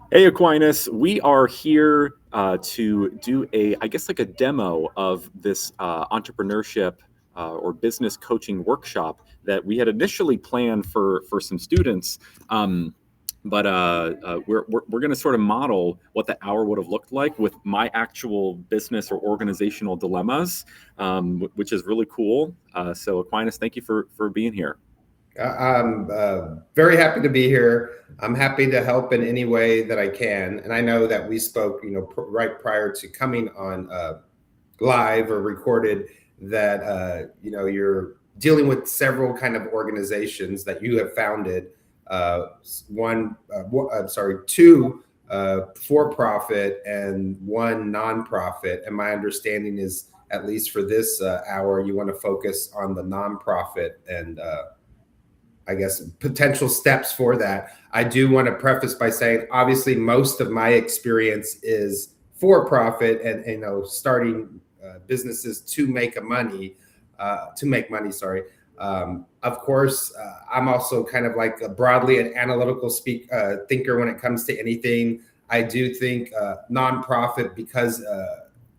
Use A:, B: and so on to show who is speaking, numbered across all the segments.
A: Hey Aquinas, we are here to do I guess like a demo of this entrepreneurship or business coaching workshop that we had initially planned for some students. But we're going to sort of model what the hour would have looked like with my actual business or organizational dilemmas, which is really cool. So Aquinas, thank you for being here.
B: I'm very happy to be here. I'm happy to help in any way that I can. And I know that we spoke, right prior to coming on live or recorded that, you're dealing with several kind of organizations that you have founded. Two for-profit and one nonprofit. And my understanding is, at least for this hour, you want to focus on the nonprofit and I guess, potential steps for that. I do want to preface by saying, obviously, most of my experience is for profit and starting businesses to make money. Sorry. Of course, I'm also kind of like broadly an analytical thinker when it comes to anything. I do think nonprofit because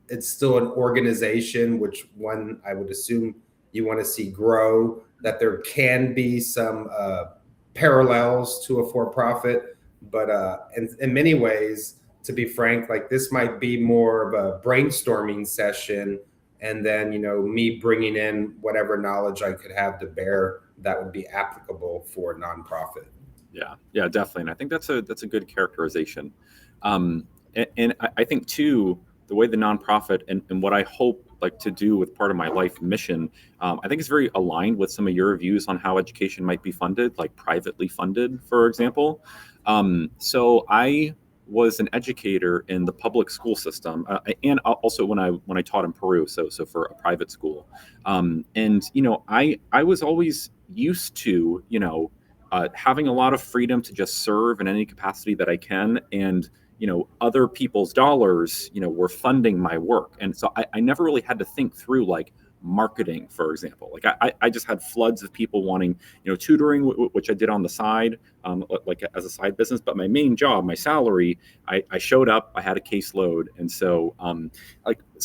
B: it's still an organization, which one I would assume you want to see grow, that there can be some parallels to a for-profit, but in many ways, to be frank, like this might be more of a brainstorming session, and then me bringing in whatever knowledge I could have to bear that would be applicable for a nonprofit.
A: Yeah, definitely, and I think that's a good characterization. And I think too, the way the nonprofit and what I hope like to do with part of my life mission, I think it's very aligned with some of your views on how education might be funded, like privately funded, for example. So I was an educator in the public school system, and also when I taught in Peru, so for a private school, and I was always used to having a lot of freedom to just serve in any capacity that I can, and other people's dollars were funding my work, and so I never really had to think through like marketing, for example. Like I just had floods of people wanting tutoring, which I did on the side, like as a side business, but my main job, my salary, I showed up, I had a caseload, and so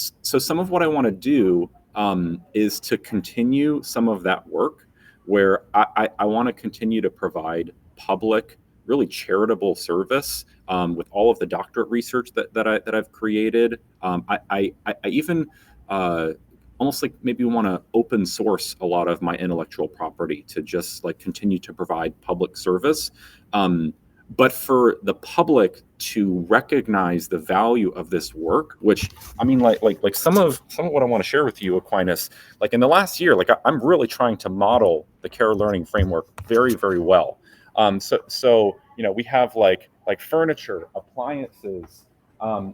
A: so some of what I want to do is to continue some of that work where I want to continue to provide public, really charitable service with all of the doctorate research that I've created. I even almost like maybe want to open source a lot of my intellectual property to just like continue to provide public service. But for the public to recognize the value of this work, which I mean, like some of what I want to share with you, Aquinas, like in the last year, like I'm really trying to model the care learning framework very, very well. So we have like furniture, appliances.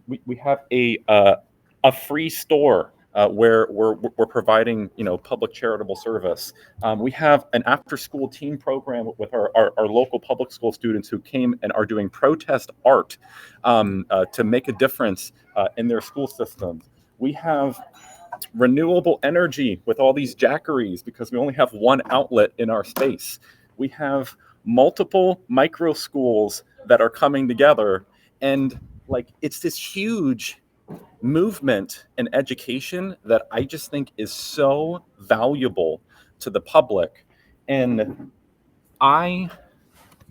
A: We have a free store where we're providing public charitable service. We have an after school teen program with our local public school students who came and are doing protest art to make a difference in their school systems. We have renewable energy with all these jackeries because we only have one outlet in our space. We have multiple micro schools that are coming together, and like it's this huge movement in education that I just think is so valuable to the public. And I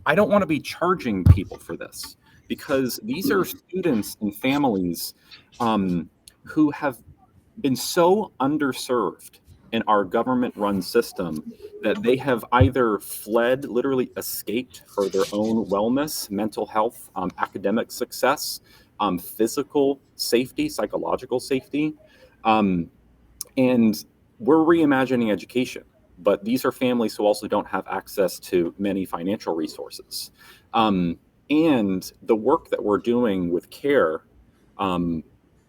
A: I don't want to be charging people for this because these are students and families um, who have been so underserved in our government run system that they have either fled, literally escaped for their own wellness, mental health, academic success, physical safety, psychological safety. Um, and we're reimagining education, but these are families who also don't have access to many financial resources. Um, and the work that we're doing with care, um,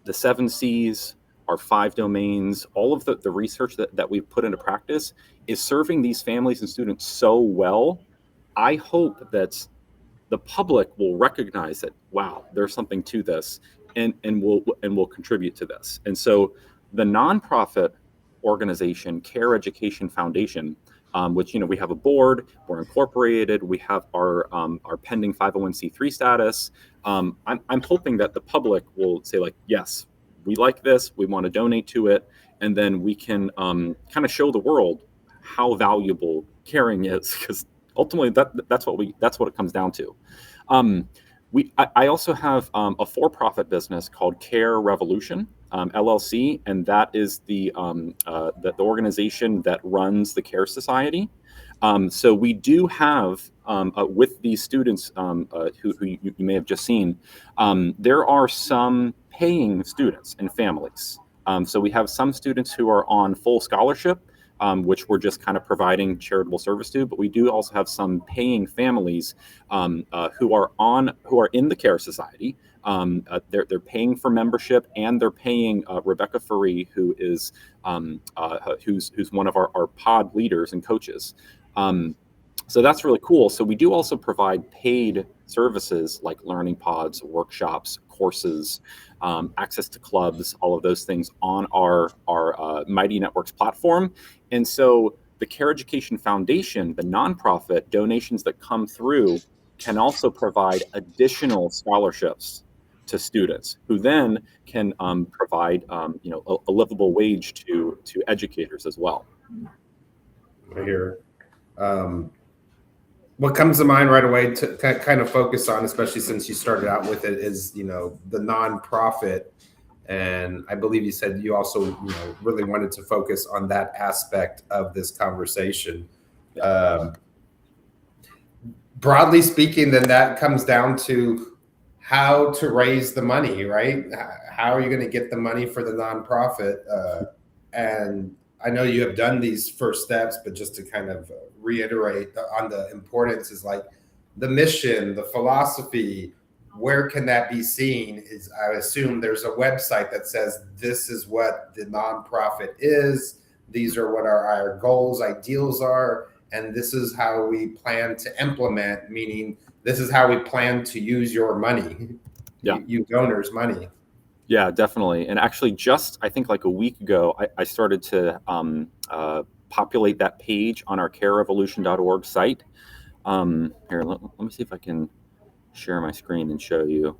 A: the seven C's, our five domains, all of the research that we've put into practice is serving these families and students so well. I hope that the public will recognize that, wow, there's something to this, and will contribute to this. And so the nonprofit organization Care Education Foundation, which we have a board, we're incorporated, we have our pending 501c3 status. I'm hoping that the public will say like, yes, we like this, we want to donate to it, and then we can kind of show the world how valuable caring is, because ultimately that's what it comes down to. I also have a for-profit business called CAREvolution LLC, and that is the organization that runs the Care Society. So we do have with these students who you may have just seen, there are some paying students and families. So we have some students who are on full scholarship, which we're just kind of providing charitable service to, but we do also have some paying families who are in the Care Society. They're paying for membership, and they're paying Rebecca Faree, who is who's one of our pod leaders and coaches. So that's really cool. So we do also provide paid services like learning pods, workshops, courses, access to clubs, all of those things on our Mighty Networks platform. And so the Care Education Foundation, the nonprofit donations that come through, can also provide additional scholarships to students, who then can provide a livable wage to educators as well.
B: I hear. What comes to mind right away to kind of focus on, especially since you started out with it, is the nonprofit, and I believe you said you also really wanted to focus on that aspect of this conversation. Broadly speaking, then that comes down to how to raise the money, right? How are you going to get the money for the nonprofit? And I know you have done these first steps, but just to kind of reiterate on the importance is like the mission, the philosophy, where can that be seen? Is, I assume there's a website that says this is what the nonprofit is, these are what our goals, ideals are, and this is how we plan to implement, meaning this is how we plan to use your money, you donors' money.
A: Yeah, definitely. And actually, just I think like a week ago, I started to populate that page on our carevolution.org site. Here, let me see if I can share my screen and show you.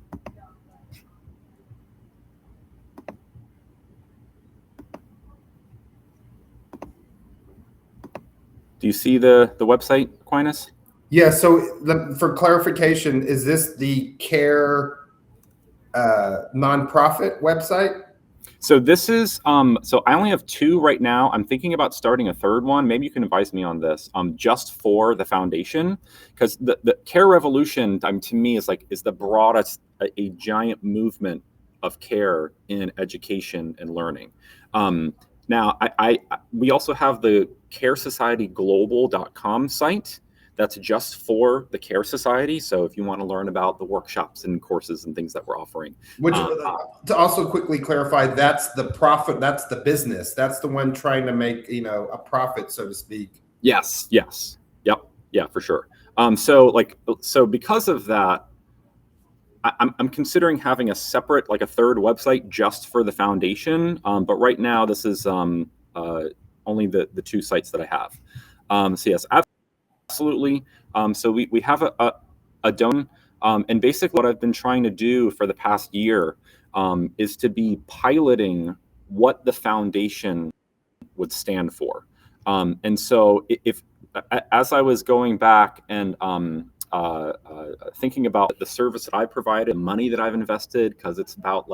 A: Do you see the website, Aquinas?
B: Yeah. So for clarification, is this the Care nonprofit website?
A: So this is so I only have two right now. I'm thinking about starting a third one. Maybe you can advise me on this. Just for the foundation, because the CAREvolution to me is the broadest, a giant movement of care in education and learning. Now we also have the caresocietyglobal.com site. That's just for the Care Society. So if you want to learn about the workshops and courses and things that we're offering.
B: Which, to also quickly clarify, that's the profit, that's the business. That's the one trying to make, a profit, so to speak.
A: Yes. Yep. Yeah, for sure. So because of that, I'm considering having a separate, a third website just for the foundation. But right now, this is only the two sites that I have. So yes, absolutely. So we have a donor, and basically what I've been trying to do for the past year is to be piloting what the foundation would stand for. And so as I was going back and thinking about the service that I provided, money that I've invested, because it's about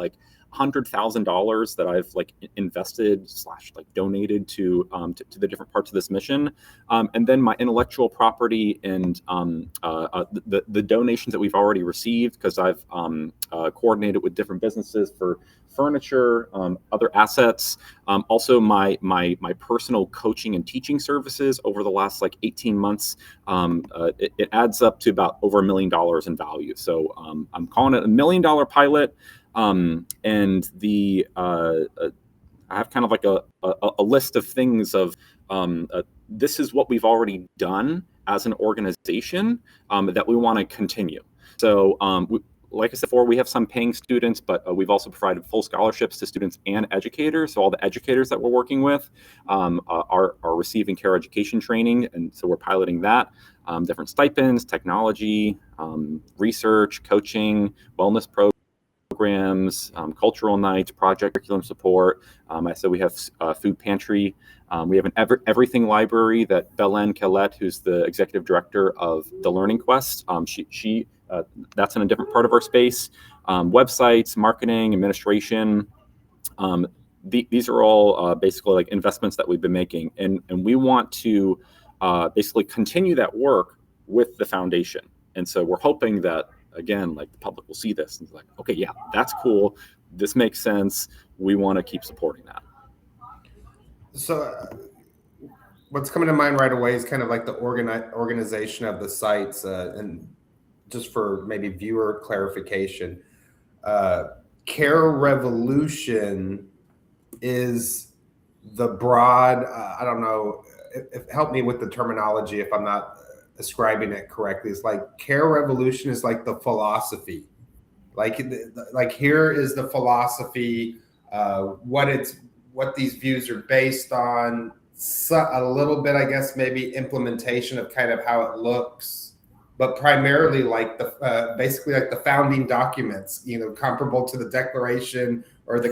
A: $100,000 that I've invested / donated to the different parts of this mission, and then my intellectual property and the donations that we've already received, because I've coordinated with different businesses for furniture, other assets, also my personal coaching and teaching services over the last 18 months. It adds up to about over $1 million in value. So I'm calling it $1 million pilot. And I have kind of a list of things of this is what we've already done as an organization that we want to continue. So like I said before, we have some paying students, but we've also provided full scholarships to students and educators. So all the educators that we're working with are receiving care education training, and so we're piloting that. Different stipends, technology, research, coaching, wellness programs, cultural nights, project curriculum support. I said we have food pantry. We have an everything library that Belen Kellett, who's the executive director of the Learning Quest, she that's in a different part of our space. Websites, marketing, administration. These are all basically like investments that we've been making, and we want to basically continue that work with the foundation. And so we're hoping that, again, like the public will see this and be like, okay, yeah, that's cool. This makes sense. We want to keep supporting that.
B: So what's coming to mind right away is kind of like the organization of the sites, and just for maybe viewer clarification, CAREvolution is the broad, I don't know, help me with the terminology if I'm not ascribing it correctly. It's like CAREvolution is like the philosophy. Like here is the philosophy, what these views are based on, a little bit, I guess, maybe implementation of kind of how it looks, but primarily like basically like the founding documents, comparable to the Declaration or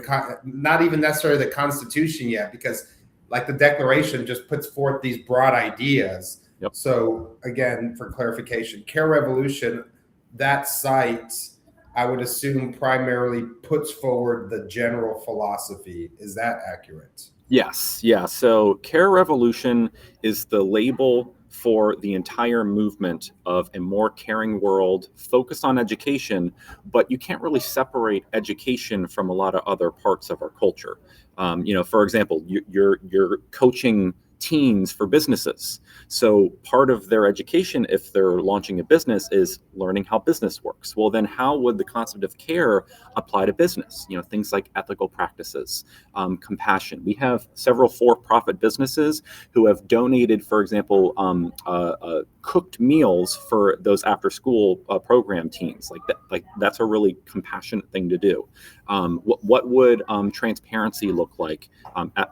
B: not even necessarily the Constitution yet, because like the Declaration just puts forth these broad ideas.
A: Yep.
B: So again, for clarification, CAREvolution, that site, I would assume primarily puts forward the general philosophy. Is that accurate?
A: Yes. Yeah. So CAREvolution is the label for the entire movement of a more caring world focused on education, but you can't really separate education from a lot of other parts of our culture. For example, you're coaching teens for businesses. So part of their education, if they're launching a business, is learning how business works. Well, then how would the concept of care apply to business? Things like ethical practices, compassion. We have several for-profit businesses who have donated, for example, cooked meals for those after-school program teams. That's a really compassionate thing to do. What would transparency look like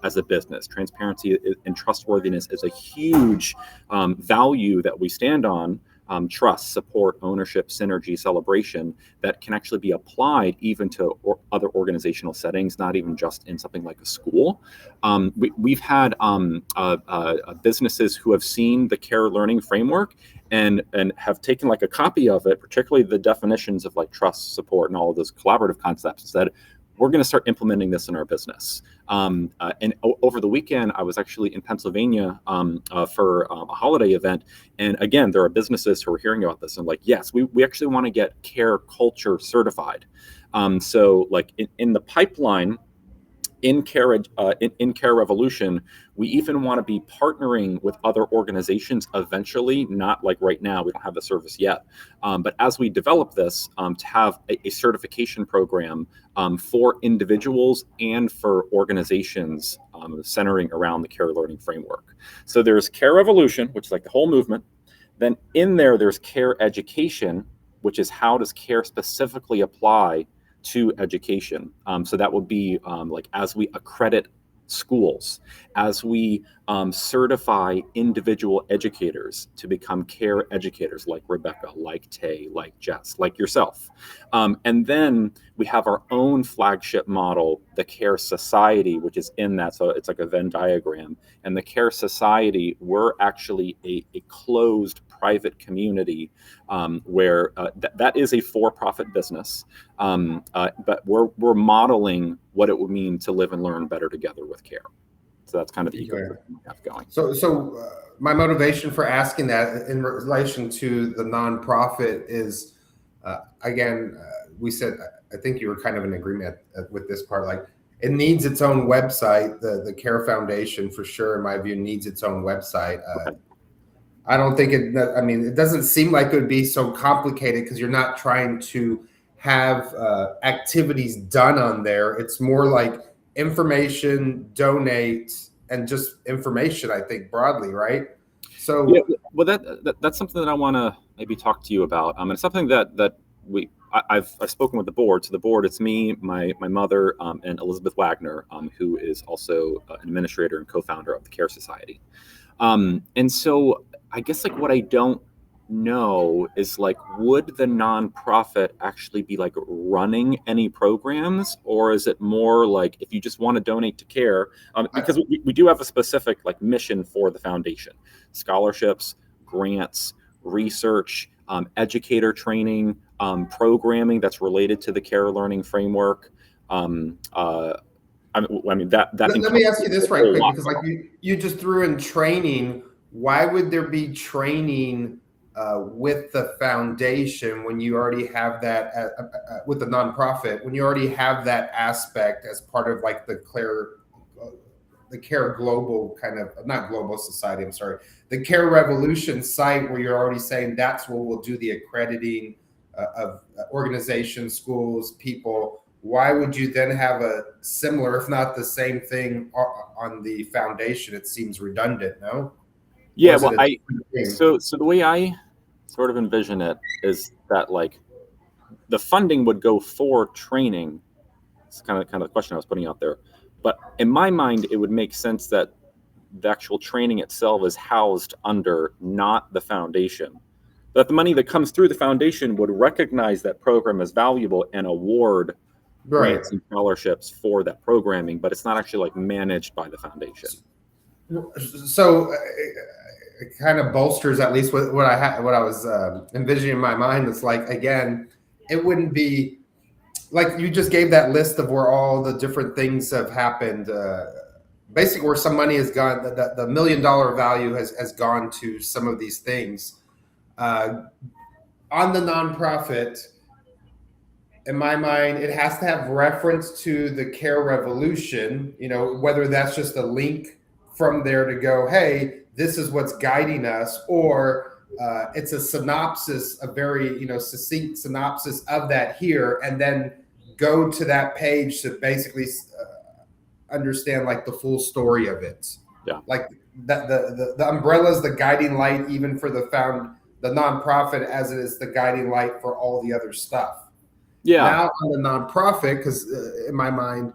A: as a business? Transparency and trustworthiness is a huge value that we stand on. Trust, support, ownership, synergy, celebration, that can actually be applied even to other organizational settings, not even just in something like a school. We've had businesses who have seen the care learning framework and have taken like a copy of it, particularly the definitions of like trust, support, and all of those collaborative concepts, and said, we're going to start implementing this in our business. Over the weekend, I was actually in Pennsylvania for a holiday event. And again, there are businesses who are hearing about this and like, yes, we actually want to get care culture certified. So like in the pipeline, in CAREvolution, we even want to be partnering with other organizations eventually, not like right now, we don't have the service yet. But as we develop this, to have a certification program for individuals and for organizations centering around the care learning framework. So there's CAREvolution, which is like the whole movement. Then in there's care education, which is how does care specifically apply to education. So that would be like as we accredit schools, as we certify individual educators to become care educators like Rebecca, like Tay, like Jess, like yourself. And then we have our own flagship model, the Care Society, which is in that. So it's like a Venn diagram. And the Care Society, we're actually a closed private community where that is a for-profit business, but we're modeling what it would mean to live and learn better together with care. So that's kind of the ecosystem we have going.
B: So my motivation for asking that in relation to the nonprofit is, again, we said, I think you were kind of in agreement with this part, like it needs its own website. The Care Foundation, for sure, in my view, needs its own website. Okay. I don't think it doesn't seem like it would be so complicated because you're not trying to have activities done on there. It's more like information, donate, and just information, I think, broadly, right? So
A: yeah, well, that's something that I want to maybe talk to you about. It's something that I've spoken with the board. So the board, it's me, my mother, and Elizabeth Wagner, who is also an administrator and co-founder of the Care Society. And so I guess like what I don't know is like, would the nonprofit actually be like running any programs, or is it more like if you just want to donate to care? Because we do have a specific like mission for the foundation: scholarships, grants, research, educator training, programming that's related to the care learning framework. I mean that
B: Let me ask you this right quick, because like you just threw in training. Why would there be training with the foundation when you already have that with the nonprofit, when you already have that aspect as part of like the Care Global kind of, not Global Society, I'm sorry, the CAREvolution site, where you're already saying that's where we'll do the accrediting of organizations, schools, people. Why would you then have a similar, if not the same thing on the foundation? It seems redundant, no?
A: Yeah, well, so the way I sort of envision it is that like the funding would go for training. It's kind of the question I was putting out there. But in my mind, it would make sense that the actual training itself is housed under not the foundation. That the money that comes through the foundation would recognize that program as valuable and award grants and scholarships for that programming, but it's not actually like managed by the foundation.
B: So it kind of bolsters at least what I was envisioning in my mind. It's like, again, it wouldn't be like you just gave that list of where all the different things have happened. Basically, where some money has gone, the $1 million value has gone to some of these things. On the nonprofit, in my mind, it has to have reference to the CAREvolution, whether that's just a link from there to go, hey, this is what's guiding us, or it's a synopsis, a very succinct synopsis of that here, and then go to that page to basically understand like the full story of it.
A: Yeah,
B: like the umbrella is the guiding light, even for the nonprofit, as it is the guiding light for all the other stuff.
A: Yeah.
B: Now on the nonprofit, because in my mind,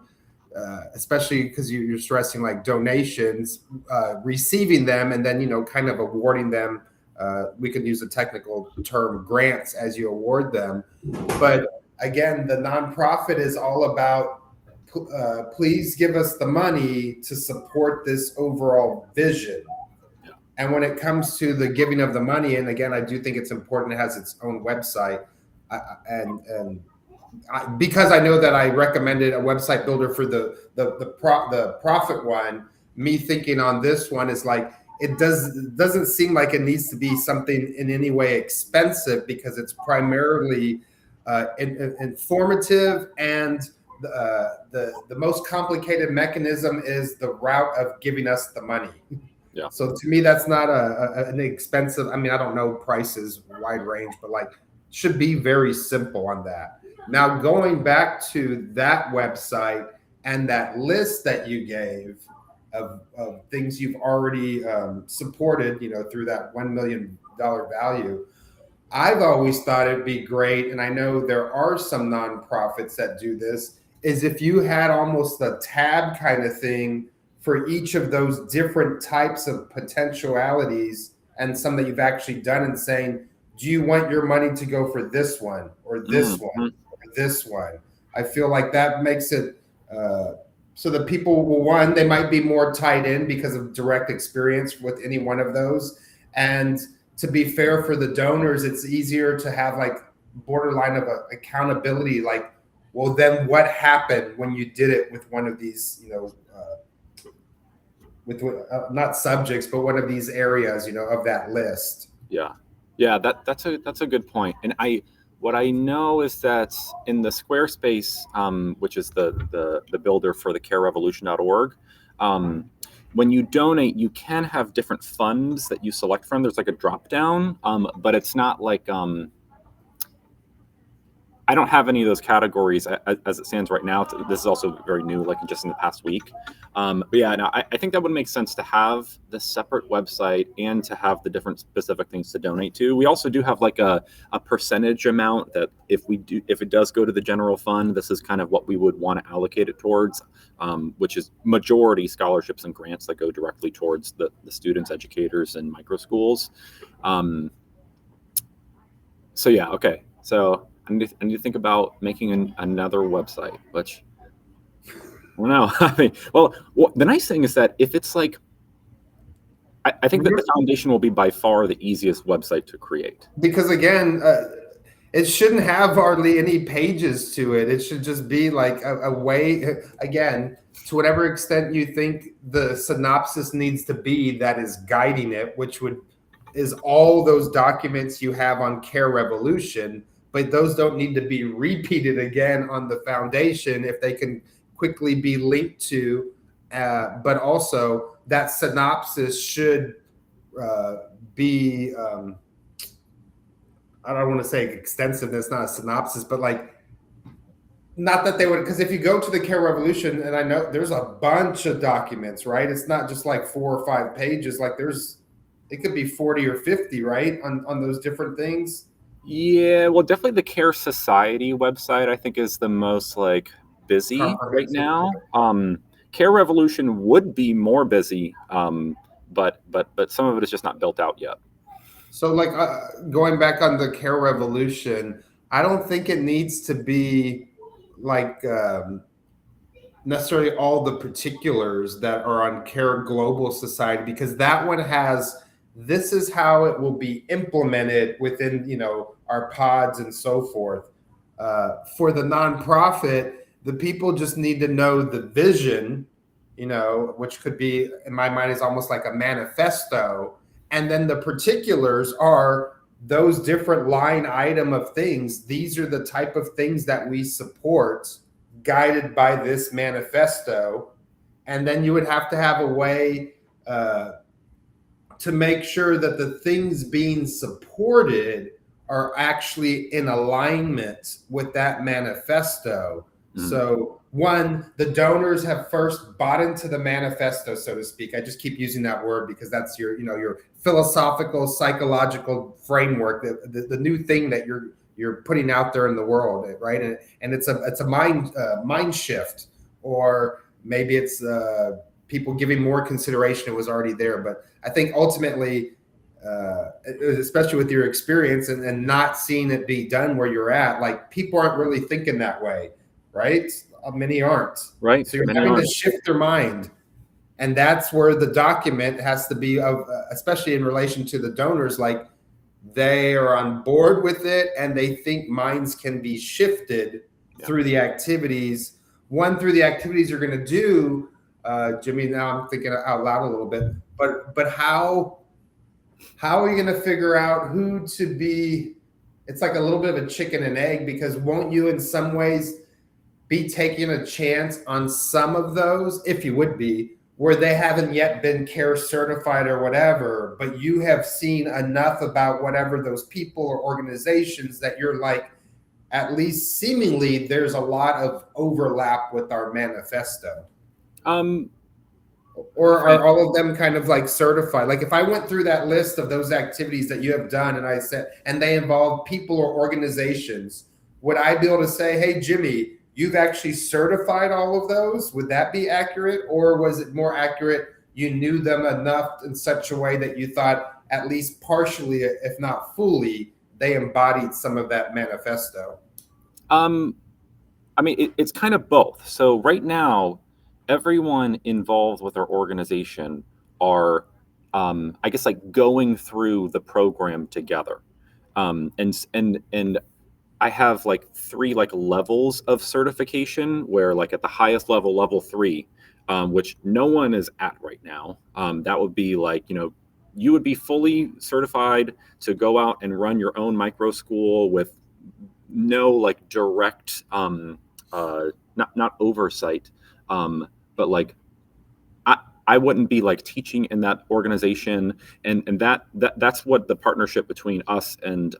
B: especially because you're stressing like donations, receiving them, and then kind of awarding them. We could use the technical term grants as you award them. But again, the nonprofit is all about please give us the money to support this overall vision. And when it comes to the giving of the money, and again, I do think it's important, it has its own website, because I know that I recommended a website builder for the profit one. Me thinking on this one is like, it doesn't seem like it needs to be something in any way expensive, because it's primarily informative, and the most complicated mechanism is the route of giving us the money.
A: Yeah.
B: So to me, that's not an expensive. I mean, I don't know prices, wide range, but like should be very simple on that. Now, going back to that website and that list that you gave of things you've already supported, through that $1 million value, I've always thought it'd be great, and I know there are some nonprofits that do this, is if you had almost a tab kind of thing for each of those different types of potentialities, and some that you've actually done, and saying, do you want your money to go for this one or this one or this one? I feel like that makes it so that people will, one, they might be more tied in because of direct experience with any one of those. And to be fair for the donors, it's easier to have like borderline of accountability. Like, well, then what happened when you did it with one of these, with not subjects, but one of these areas, of that list.
A: Yeah, that's a good point. And what I know is that in the Squarespace, which is the builder for the carerevolution.org, when you donate, you can have different funds that you select from. There's like a drop down, but it's not like I don't have any of those categories as it stands right now. This is also very new, like just in the past week. But yeah, no, I think that would make sense to have the separate website and to have the different specific things to donate to. We also do have like a percentage amount that if it does go to the general fund, this is kind of what we would want to allocate it towards, which is majority scholarships and grants that go directly towards the students, educators, and micro schools. So yeah, okay. So I need to think about making another website, which I don't know. I mean, well, the nice thing is that if it's like, I think that the foundation will be by far the easiest website to create.
B: Because again, it shouldn't have hardly any pages to it. It should just be like a way, again, to whatever extent you think the synopsis needs to be that is guiding it, which is all those documents you have on CAREvolution, but those don't need to be repeated again on the foundation if they can quickly be linked to, but also that synopsis should be, I don't want to say extensiveness, not a synopsis, but like, not that they would, because if you go to the CAREvolution, and I know there's a bunch of documents, right? It's not just like 4 or 5 pages, like it could be 40 or 50, right? On those different things.
A: Yeah, well, definitely the Care Society website, I think, is the most like busy right now. CAREvolution would be more busy, but some of it is just not built out yet.
B: So like going back on the CAREvolution, I don't think it needs to be like necessarily all the particulars that are on Care Global Society, because that one has, this is how it will be implemented within, our pods and so forth. For the nonprofit, the people just need to know the vision, which could be, in my mind, is almost like a manifesto. And then the particulars are those different line item of things. These are the type of things that we support, guided by this manifesto. And then you would have to have a way to make sure that the things being supported are actually in alignment with that manifesto. Mm-hmm. So one, the donors have first bought into the manifesto, so to speak. I just keep using that word because that's your philosophical, psychological framework, the new thing that you're putting out there in the world, right? And it's a mind shift, or maybe it's people giving more consideration. It was already there, but I think ultimately, especially with your experience and not seeing it be done where you're at, like people aren't really thinking that way, right? Many aren't.
A: Right.
B: So you're having to shift their mind. And that's where the document has to be, especially in relation to the donors, like they are on board with it and they think minds can be shifted through the activities. Through the activities you're going to do, Jimmy, now I'm thinking out loud a little bit, but how are you going to figure out who to be? It's like a little bit of a chicken and egg, because won't you in some ways be taking a chance on some of those, if you would be, where they haven't yet been CARE certified or whatever, but you have seen enough about whatever those people or organizations that you're like, at least seemingly there's a lot of overlap with our manifesto. Or are all of them kind of like certified? Like if I went through that list of those activities that you have done and I said, and they involve people or organizations, would I be able to say, hey, Jimmy, you've actually certified all of those? Would that be accurate? Or was it more accurate, you knew them enough in such a way that you thought at least partially, if not fully, they embodied some of that manifesto?
A: I mean, it's kind of both. So right now, everyone involved with our organization are, I guess, like going through the program together. And I have like 3 like levels of certification, where like at the highest level, level 3, which no one is at right now. That would be like, you would be fully certified to go out and run your own micro school with no like direct, not oversight. But like, I wouldn't be like teaching in that organization. And that's what the partnership between us and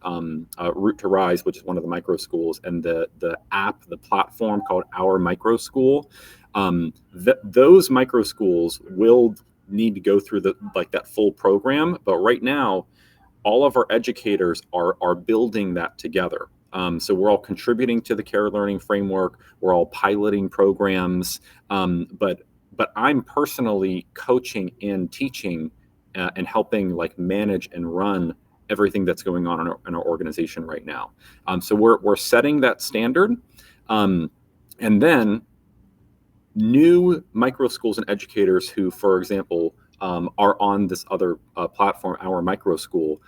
A: Root to Rise, which is one of the micro schools, and the app, the platform called Our Micro School. Those micro schools will need to go through that full program. But right now, all of our educators are building that together. So we're all contributing to the care learning framework. We're all piloting programs, but I'm personally coaching and teaching and helping like manage and run everything that's going on in our organization right now. So we're setting that standard, and then new micro schools and educators who, for example, are on this other platform, Our Micro School,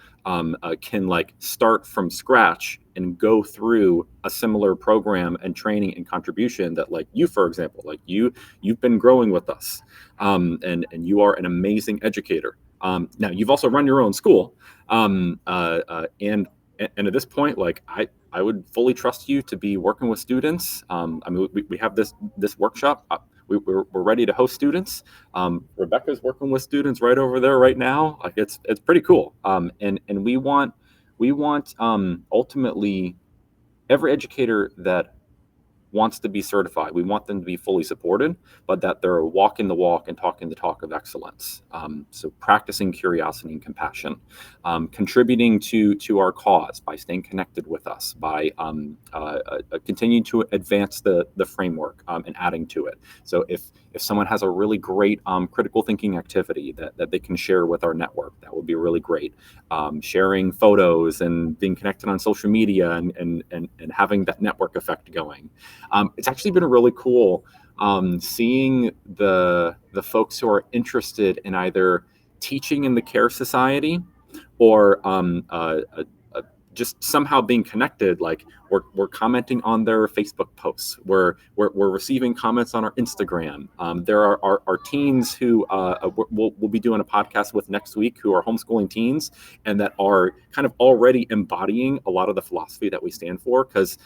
A: can like start from scratch and go through a similar program and training and contribution that, like you, for example, like you've been growing with us, and you are an amazing educator. Now you've also run your own school, and at this point, like I would fully trust you to be working with students. I mean, we have this workshop. We're ready to host students. Rebecca's working with students right over there right now. Like it's pretty cool. And we want ultimately every educator that wants to be certified, we want them to be fully supported, but that they're walking the walk and talking the talk of excellence. So practicing curiosity and compassion, contributing to our cause by staying connected with us, by continuing to advance the framework and adding to it. So if someone has a really great critical thinking activity that they can share with our network, that would be really great. Sharing photos and being connected on social media and having that network effect going. It's actually been really cool seeing the folks who are interested in either teaching in the Care Society or just somehow being connected. Like we're commenting on their Facebook posts. We're receiving comments on our Instagram. There are our teens who we'll be doing a podcast with next week, who are homeschooling teens and that are kind of already embodying a lot of the philosophy that we stand for, because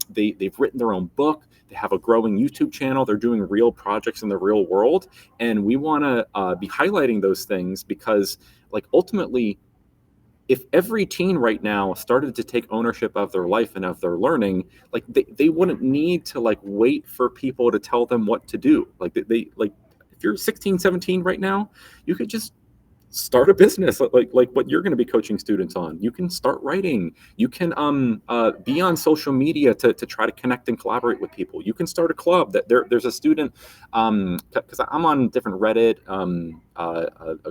A: they've written their own book. They have a growing YouTube channel. They're doing real projects in the real world, and we want to be highlighting those things because, like, ultimately, if every teen right now started to take ownership of their life and of their learning, like they wouldn't need to like wait for people to tell them what to do. Like they like, if you're 16, 17 right now, you could just start a business like what you're going to be coaching students on. You can start writing. You can be on social media to try to connect and collaborate with people. You can start a club. That there's a student, because I'm on different Reddit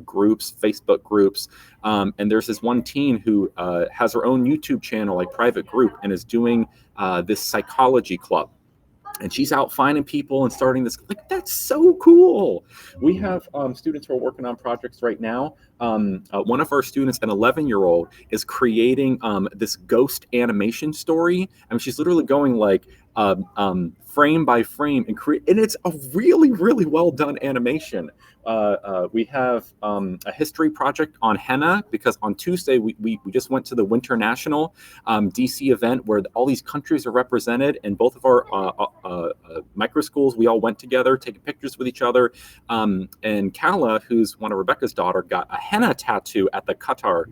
A: groups, Facebook groups, and there's this one teen who has her own YouTube channel, like private group, and is doing this psychology club. And she's out finding people and starting this. Like, that's so cool. We have students who are working on projects right now. One of our students, an 11-year-old, is creating this ghost animation story. I mean, she's literally going like frame by frame and it's a really, really well done animation. We have a history project on henna, because on Tuesday we just went to the Winter National DC event where all these countries are represented, and both of our micro schools, we all went together taking pictures with each other. And Kala, who's one of Rebecca's daughter, got a henna tattoo at the Qatar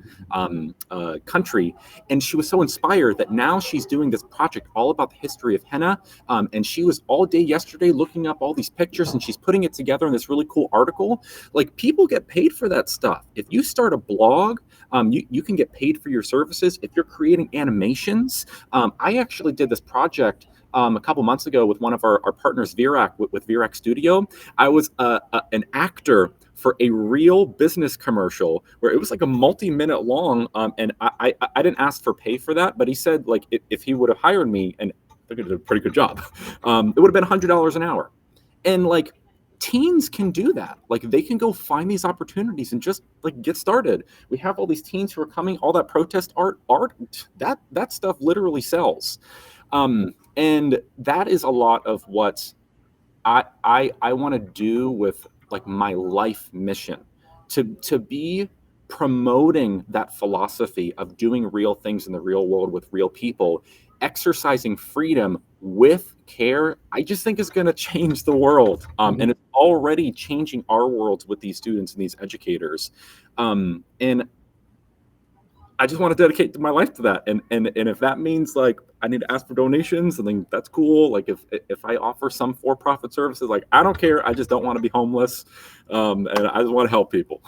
A: country, and she was so inspired that now she's doing this project all about the history of henna. And she was all day yesterday looking up all these pictures, and she's putting it together in this really cool article. Like, people get paid for that stuff. If you start a blog, you can get paid for your services. If you're creating animations, I actually did this project a couple months ago with one of our partners, Virac, with Virac Studio. I was an actor for a real business commercial where it was like a multi-minute long, and I didn't ask for pay for that, but he said, like, if he would have hired me, and I think he did a pretty good job, it would have been $100 an hour. And like, teens can do that. Like, they can go find these opportunities and just like get started. We have all these teens who are coming, all that protest art, that stuff literally sells. And that is a lot of what I want to do with like my life mission, to be promoting that philosophy of doing real things in the real world with real people, exercising freedom with care, I just think is going to change the world. And it's already changing our worlds with these students and these educators. And I just want to dedicate my life to that. And if that means like I need to ask for donations, and then that's cool. Like if I offer some for-profit services, like I don't care. I just don't want to be homeless. And I just want to help people.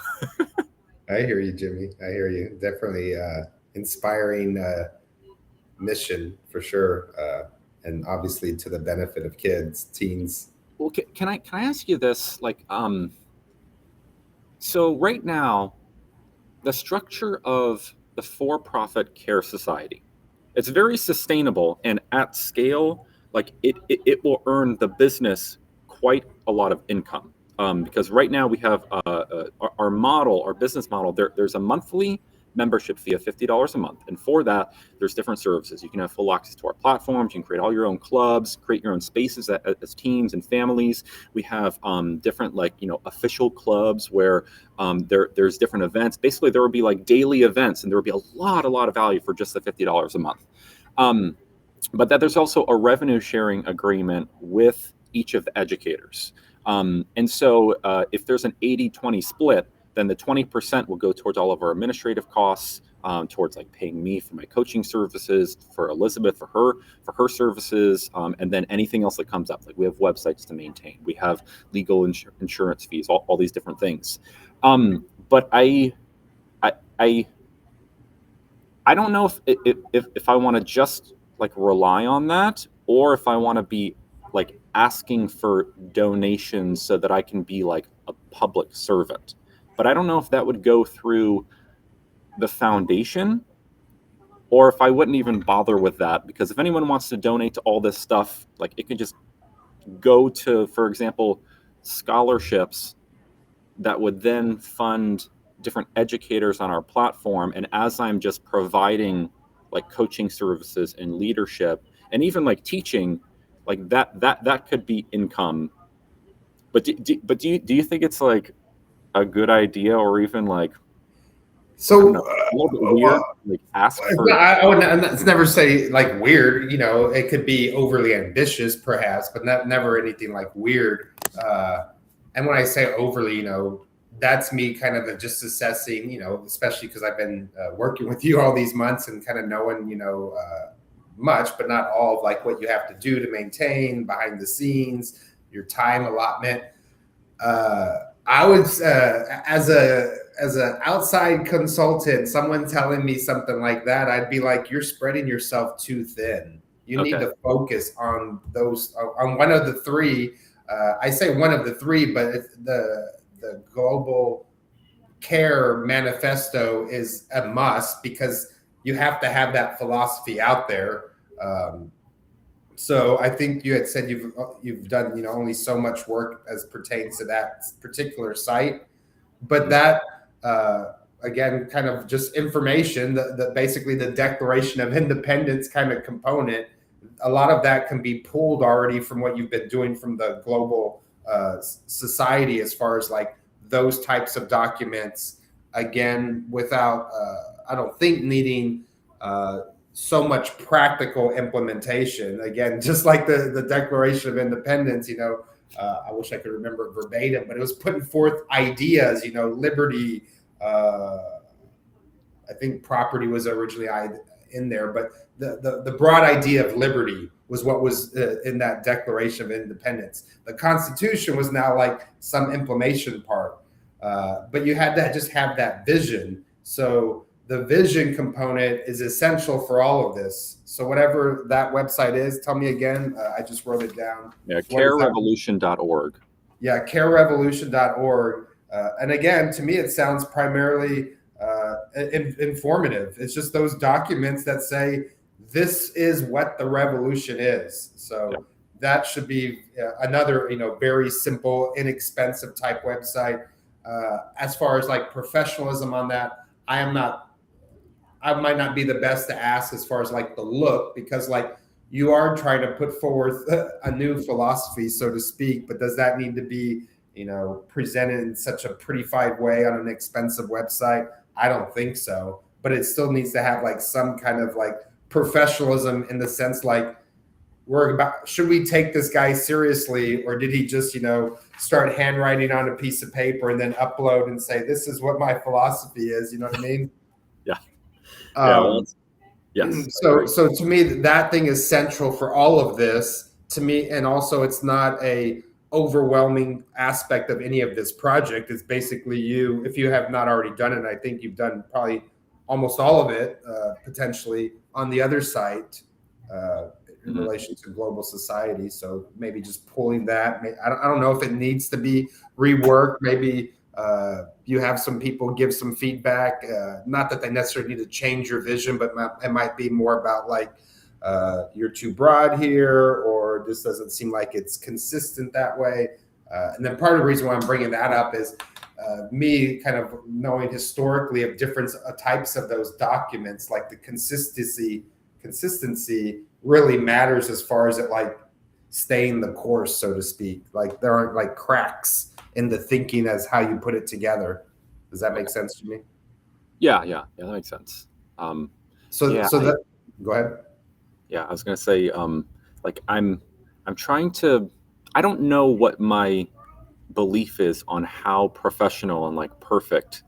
B: I hear you, Jimmy. I hear you. Definitely inspiring mission for sure. And obviously to the benefit of kids, teens.
A: Well, can I ask you this? Like, so right now, the structure of the for-profit care society, it's very sustainable, and at scale, like it will earn the business quite a lot of income. Because right now we have our model, our business model. There's a monthly membership fee of $50 a month, and for that, there's different services. You can have full access to our platforms. You can create all your own clubs, create your own spaces as teams and families. We have different official clubs where there's different events. Basically, there will be like daily events, and there will be a lot of value for just the $50 a month. But that there's also a revenue sharing agreement with each of the educators. And so if there's an 80-20 split, then the 20% will go towards all of our administrative costs, towards like paying me for my coaching services, for Elizabeth for her services, and then anything else that comes up. Like we have websites to maintain, we have legal insurance fees, all these different things. But I don't know if I want to just like rely on that, or if I want to be like asking for donations so that I can be like a public servant. But I don't know if that would go through the foundation, or if I wouldn't even bother with that, because if anyone wants to donate to all this stuff, like it could just go to, for example, scholarships that would then fund different educators on our platform. And as I'm just providing like coaching services and leadership and even like teaching, like that could be income. But do you think it's like a good idea, or even like
B: So
A: a little bit weird, like ask for?
B: I would never say like weird. It could be overly ambitious, perhaps, but never anything like weird. And when I say overly, that's me kind of just assessing, especially because I've been working with you all these months and kind of knowing, much, but not all of like what you have to do to maintain behind the scenes, your time allotment. I would, as an outside consultant, someone telling me something like that, I'd be like, you're spreading yourself too thin. You need to focus on one of the three. I say one of the three, but the global care manifesto is a must, because you have to have that philosophy out there. So I think you had said you've done only so much work as pertains to that particular site, but that again, kind of just information, the basically the Declaration of Independence kind of component. A lot of that can be pulled already from what you've been doing from the global society, as far as like those types of documents. Again, without I don't think needing so much practical implementation. Again, just like the Declaration of Independence, I wish I could remember it verbatim, but it was putting forth ideas, liberty. I think property was originally in there, but the broad idea of liberty was what was in that Declaration of Independence. The Constitution was now like some implementation part, but you had to just have that vision. So the vision component is essential for all of this. So whatever that website is, tell me again. I just wrote it down.
A: Yeah, carevolution.org.
B: Yeah, carerevolution.org. And again, to me, it sounds primarily informative. It's just those documents that say, this is what the revolution is. So that should be another, very simple, inexpensive type website. As far as like professionalism on that, I might not be the best to ask as far as like the look, because like you are trying to put forth a new philosophy, so to speak, but does that need to be, presented in such a prettified way on an expensive website? I don't think so, but it still needs to have like some kind of like professionalism in the sense like, should we take this guy seriously, or did he just, start handwriting on a piece of paper and then upload and say, this is what my philosophy is? You know what I mean?
A: Yeah.
B: Um,
A: Yes.
B: so to me, that thing is central for all of this to me. And also it's not a overwhelming aspect of any of this project. It's basically you, if you have not already done it, I think you've done probably almost all of it, potentially on the other site, in relation to global society. So maybe just pulling that, I don't know if it needs to be reworked. Maybe you have some people give some feedback, not that they necessarily need to change your vision, but it might be more about like, you're too broad here, or this doesn't seem like it's consistent that way. And then part of the reason why I'm bringing that up is me kind of knowing historically of different types of those documents, like the consistency really matters as far as it like staying the course, so to speak. Like there aren't like cracks in the thinking as how you put it together. Does that make sense to me?
A: Yeah, that makes sense.
B: Go ahead.
A: Yeah, I was gonna say, like I'm trying to. I don't know what my belief is on how professional and like perfect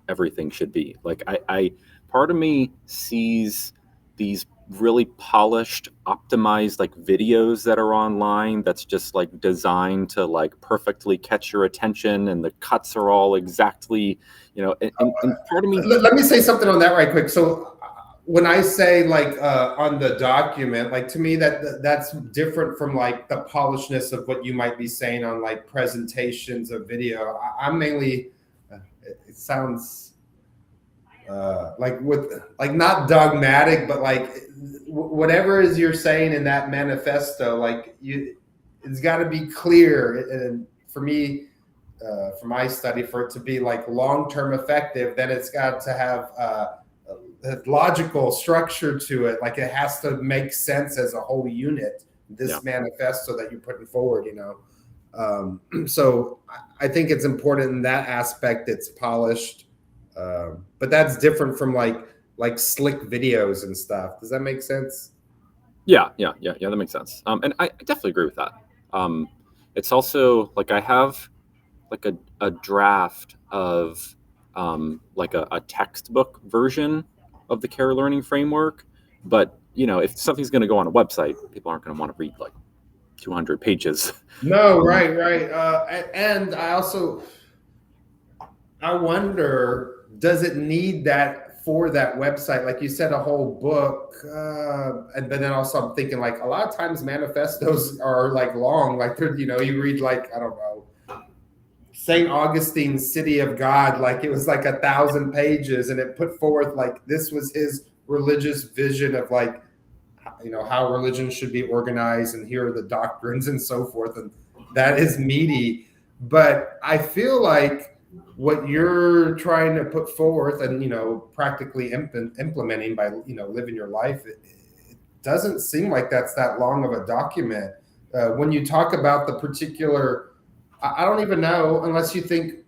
A: everything should be. Like I part of me sees these really polished, optimized like videos that are online that's just like designed to like perfectly catch your attention, and the cuts are all exactly, and part of me.
B: Let me say something on that right quick. So when I say like on the document, like to me that's different from like the polishedness of what you might be saying on like presentations of video. I'm mainly, it sounds like with like not dogmatic, but like whatever is you're saying in that manifesto, like it's got to be clear. And for me, for my study, for it to be like long-term effective, then it's got to have a logical structure to it. Like it has to make sense as a whole unit, this manifesto that you're putting forward, so I think it's important in that aspect. It's polished, but that's different from like slick videos and stuff. Does that make sense?
A: Yeah, that makes sense. And I definitely agree with that. It's also like I have like a draft of like a textbook version of the care learning framework. But if something's going to go on a website, people aren't going to want to read like 200 pages.
B: No, right. And I wonder, does it need that for that website? Like you said, a whole book. But then also I'm thinking like a lot of times manifestos are like long, like, you read like, I don't know, St. Augustine's City of God, like it was like 1,000 pages, and it put forth like this was his religious vision of like, how religion should be organized, and here are the doctrines and so forth. And that is meaty. But I feel like what you're trying to put forth and, practically implementing by, living your life, it doesn't seem like that's that long of a document. When you talk about the particular, I don't even know, unless you think,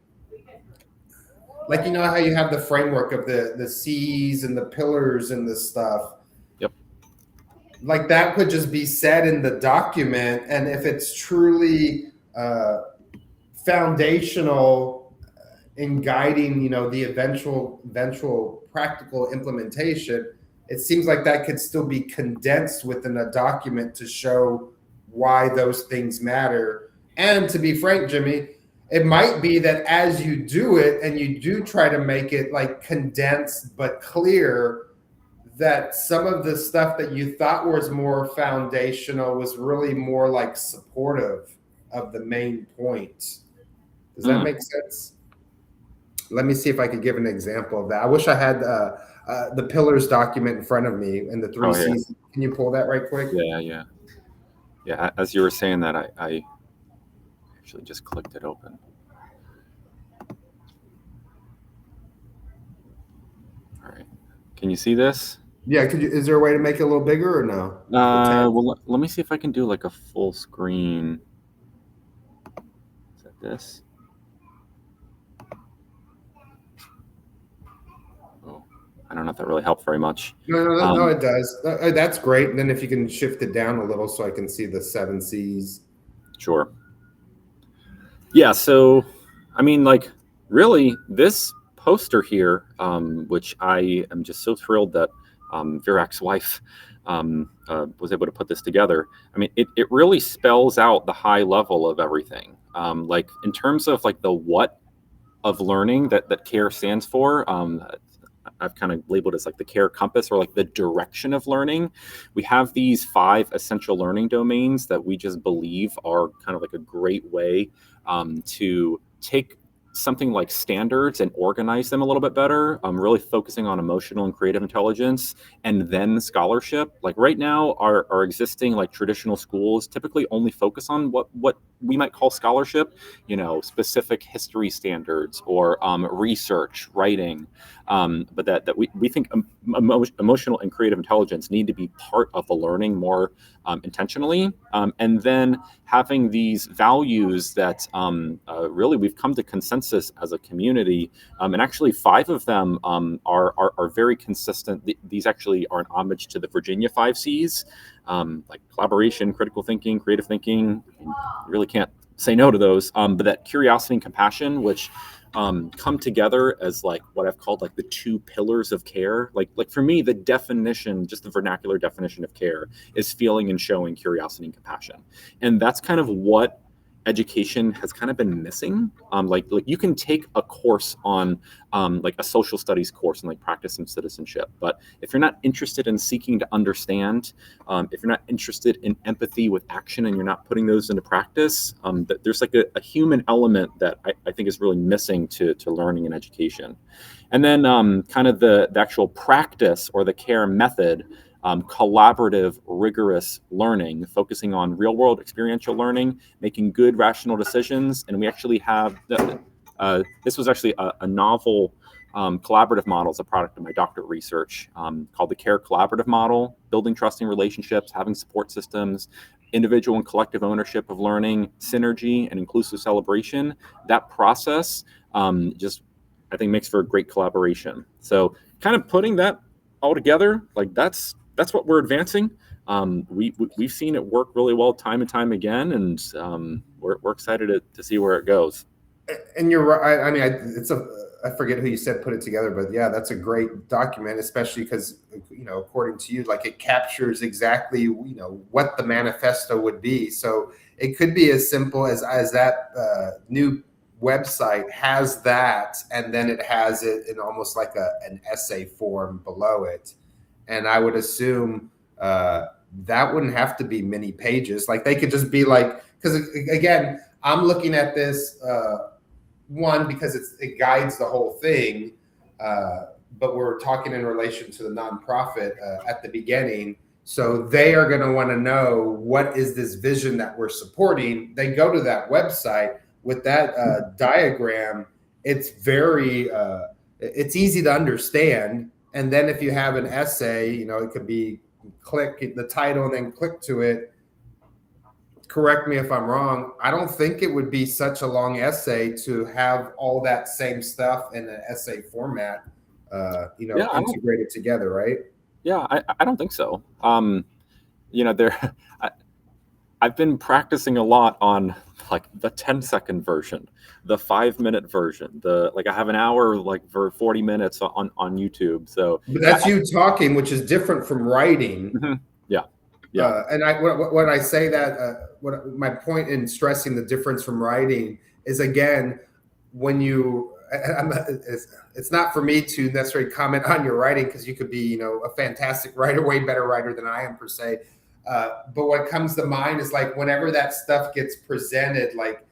B: like, how you have the framework of the C's and the pillars and the stuff.
A: Yep.
B: Like that could just be said in the document. And if it's truly foundational in guiding, the eventual practical implementation, it seems like that could still be condensed within a document to show why those things matter. And to be frank, Jimmy, it might be that as you do it and you do try to make it like condensed but clear, that some of the stuff that you thought was more foundational was really more like supportive of the main point. Does that make sense? Let me see if I could give an example of that. I wish I had the pillars document in front of me and the three C's. Can you pull that right quick?
A: Yeah. As you were saying that, I actually just clicked it open. All right. Can you see this?
B: Yeah. Is there a way to make it a little bigger or no?
A: Well, let me see if I can do like a full screen. Is that this? I don't know if that really helped very much.
B: No, it does. That's great. And then if you can shift it down a little so I can see the 7 C's.
A: Sure. Yeah. So, I mean, like, really, this poster here, which I am just so thrilled that Virak's wife was able to put this together. I mean, it really spells out the high level of everything. Like, in terms of like the what of learning that CARE stands for. I've kind of labeled as like the CARE compass, or like the direction of learning. We have these 5 essential learning domains that we just believe are kind of like a great way to take something like standards and organize them a little bit better, really focusing on emotional and creative intelligence, and then scholarship. Like right now, our existing like traditional schools typically only focus on what we might call scholarship, specific history standards or research, writing, but that we think emotional and creative intelligence need to be part of the learning more intentionally, and then having these values that really we've come to consensus as a community, and actually 5 of them are very consistent. These actually are an homage to the Virginia 5 C's, like collaboration, critical thinking, creative thinking. You really can't say no to those, but that curiosity and compassion, which come together as like what I've called like the 2 pillars of care. Like for me, the definition, just the vernacular definition of care, is feeling and showing curiosity and compassion. And that's kind of what education has kind of been missing. Like you can take a course on like a social studies course and like practice some citizenship, but if you're not interested in seeking to understand, if you're not interested in empathy with action and you're not putting those into practice, there's like a human element that I think is really missing to learning and education. And then kind of the actual practice or the CARE method, collaborative, rigorous learning, focusing on real world experiential learning, making good rational decisions. And we actually have, this was actually a novel collaborative model as a product of my doctorate research, called the CARE collaborative model: building trusting relationships, having support systems, individual and collective ownership of learning, synergy, and inclusive celebration. That process just, I think, makes for a great collaboration. So kind of putting that all together, like that's what we're advancing. We've seen it work really well time and time again, and we're excited to see where it goes.
B: And you're right. I mean, I forget who you said put it together, but yeah, that's a great document, especially because, according to you, like it captures exactly, what the manifesto would be. So it could be as simple as that new website has that, and then it has it in almost like an essay form below it. And I would assume that wouldn't have to be many pages. Like they could just be like, because again, I'm looking at this one because it guides the whole thing, but we're talking in relation to the nonprofit at the beginning. So they are going to want to know, what is this vision that we're supporting? They go to that website with that diagram. It's very, it's easy to understand. And then if you have an essay, it could be click the title and then click to it. Correct me if I'm wrong. I don't think it would be such a long essay to have all that same stuff in an essay format, integrated together, right?
A: Yeah, I don't think so. I've been practicing a lot on like the 10-second version, the 5-minute version, I have an hour like for 40 minutes on YouTube. So
B: but that's you talking, which is different from writing.
A: Mm-hmm. Yeah.
B: And when I say that, what my point in stressing the difference from writing is, again, when you, it's not for me to necessarily comment on your writing, because you could be, a fantastic writer, way better writer than I am per se. But what comes to mind is like, whenever that stuff gets presented, like,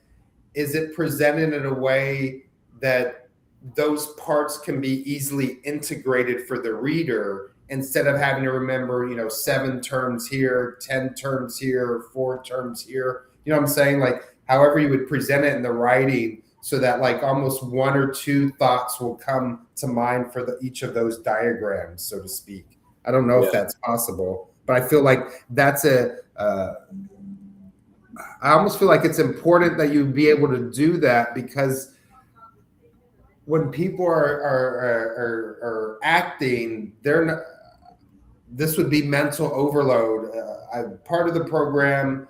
B: is it presented in a way that those parts can be easily integrated for the reader, instead of having to remember, 7 terms here, 10 terms here, 4 terms here? You know what I'm saying? Like, however you would present it in the writing, so that like almost 1 or 2 thoughts will come to mind for each of those diagrams, so to speak. I don't know if that's possible, but I feel like that's I almost feel like it's important that you be able to do that, because when people are acting, they're not, this would be mental overload. Part of the program,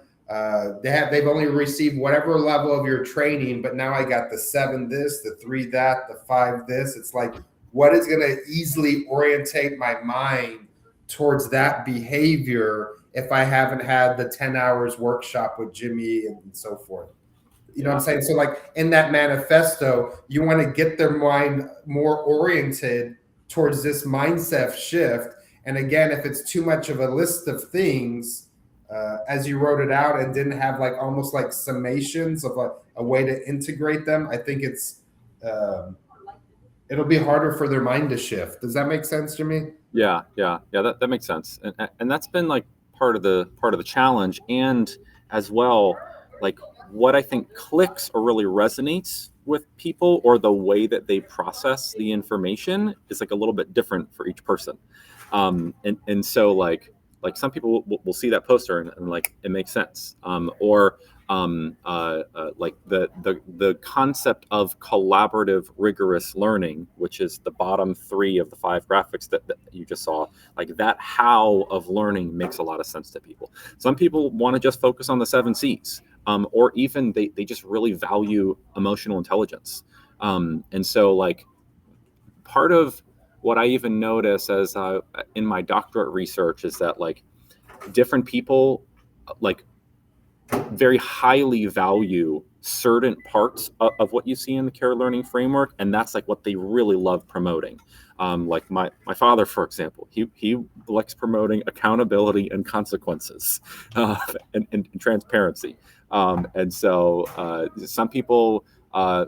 B: they've only received whatever level of your training, but now I got the 7 this, the 3 that, the 5 this. It's like, what is going to easily orientate my mind towards that behavior if I haven't had the 10 hours workshop with Jimmy and so forth? You know what I'm saying? So like in that manifesto, you want to get their mind more oriented towards this mindset shift. And again, if it's too much of a list of things, as you wrote it out and didn't have like almost like summations of a way to integrate them, I think it'll be harder for their mind to shift. Does that make sense to me?
A: Yeah. That makes sense, and that's been like part of the challenge, and as well, like what I think clicks or really resonates with people, or the way that they process the information is like a little bit different for each person. And so like some people will see that poster and like it makes sense, or like the concept of collaborative rigorous learning, which is the bottom 3 of the 5 graphics that you just saw, like that how of learning makes a lot of sense to people. Some people want to just focus on the 7 C's, or even they just really value emotional intelligence, and so like part of what I even notice as in my doctorate research is that like different people like very highly value certain parts of what you see in the care learning framework, and that's like what they really love promoting. Like my father, for example, he likes promoting accountability and consequences, and transparency. And so some people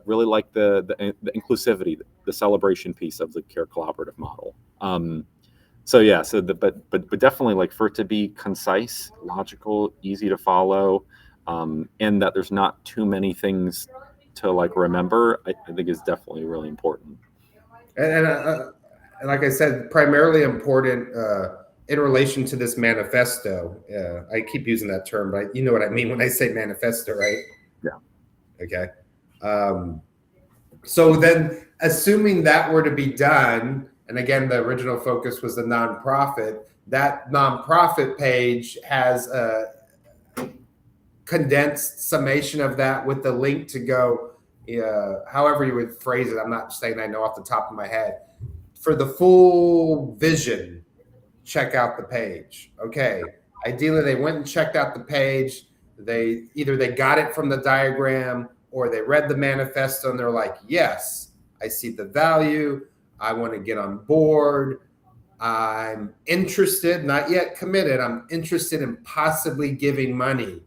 A: really like the inclusivity, the celebration piece of the care collaborative model. But definitely like for it to be concise, logical, easy to follow, and that there's not too many things to like remember, I think is definitely really important.
B: And like I said, primarily important in relation to this manifesto. I keep using that term, but you know what I mean when I say manifesto, right?
A: Yeah.
B: Okay. So then, assuming that were to be done, and again, the original focus was the nonprofit, that nonprofit page has a condensed summation of that with the link to go, however you would phrase it. I'm not saying I know off the top of my head. For the full vision, check out the page. Okay. Ideally, they went and checked out the page. They got it from the diagram or they read the manifesto and they're like, yes, I see the value. I want to get on board. I'm interested, not yet committed. I'm interested in possibly giving money.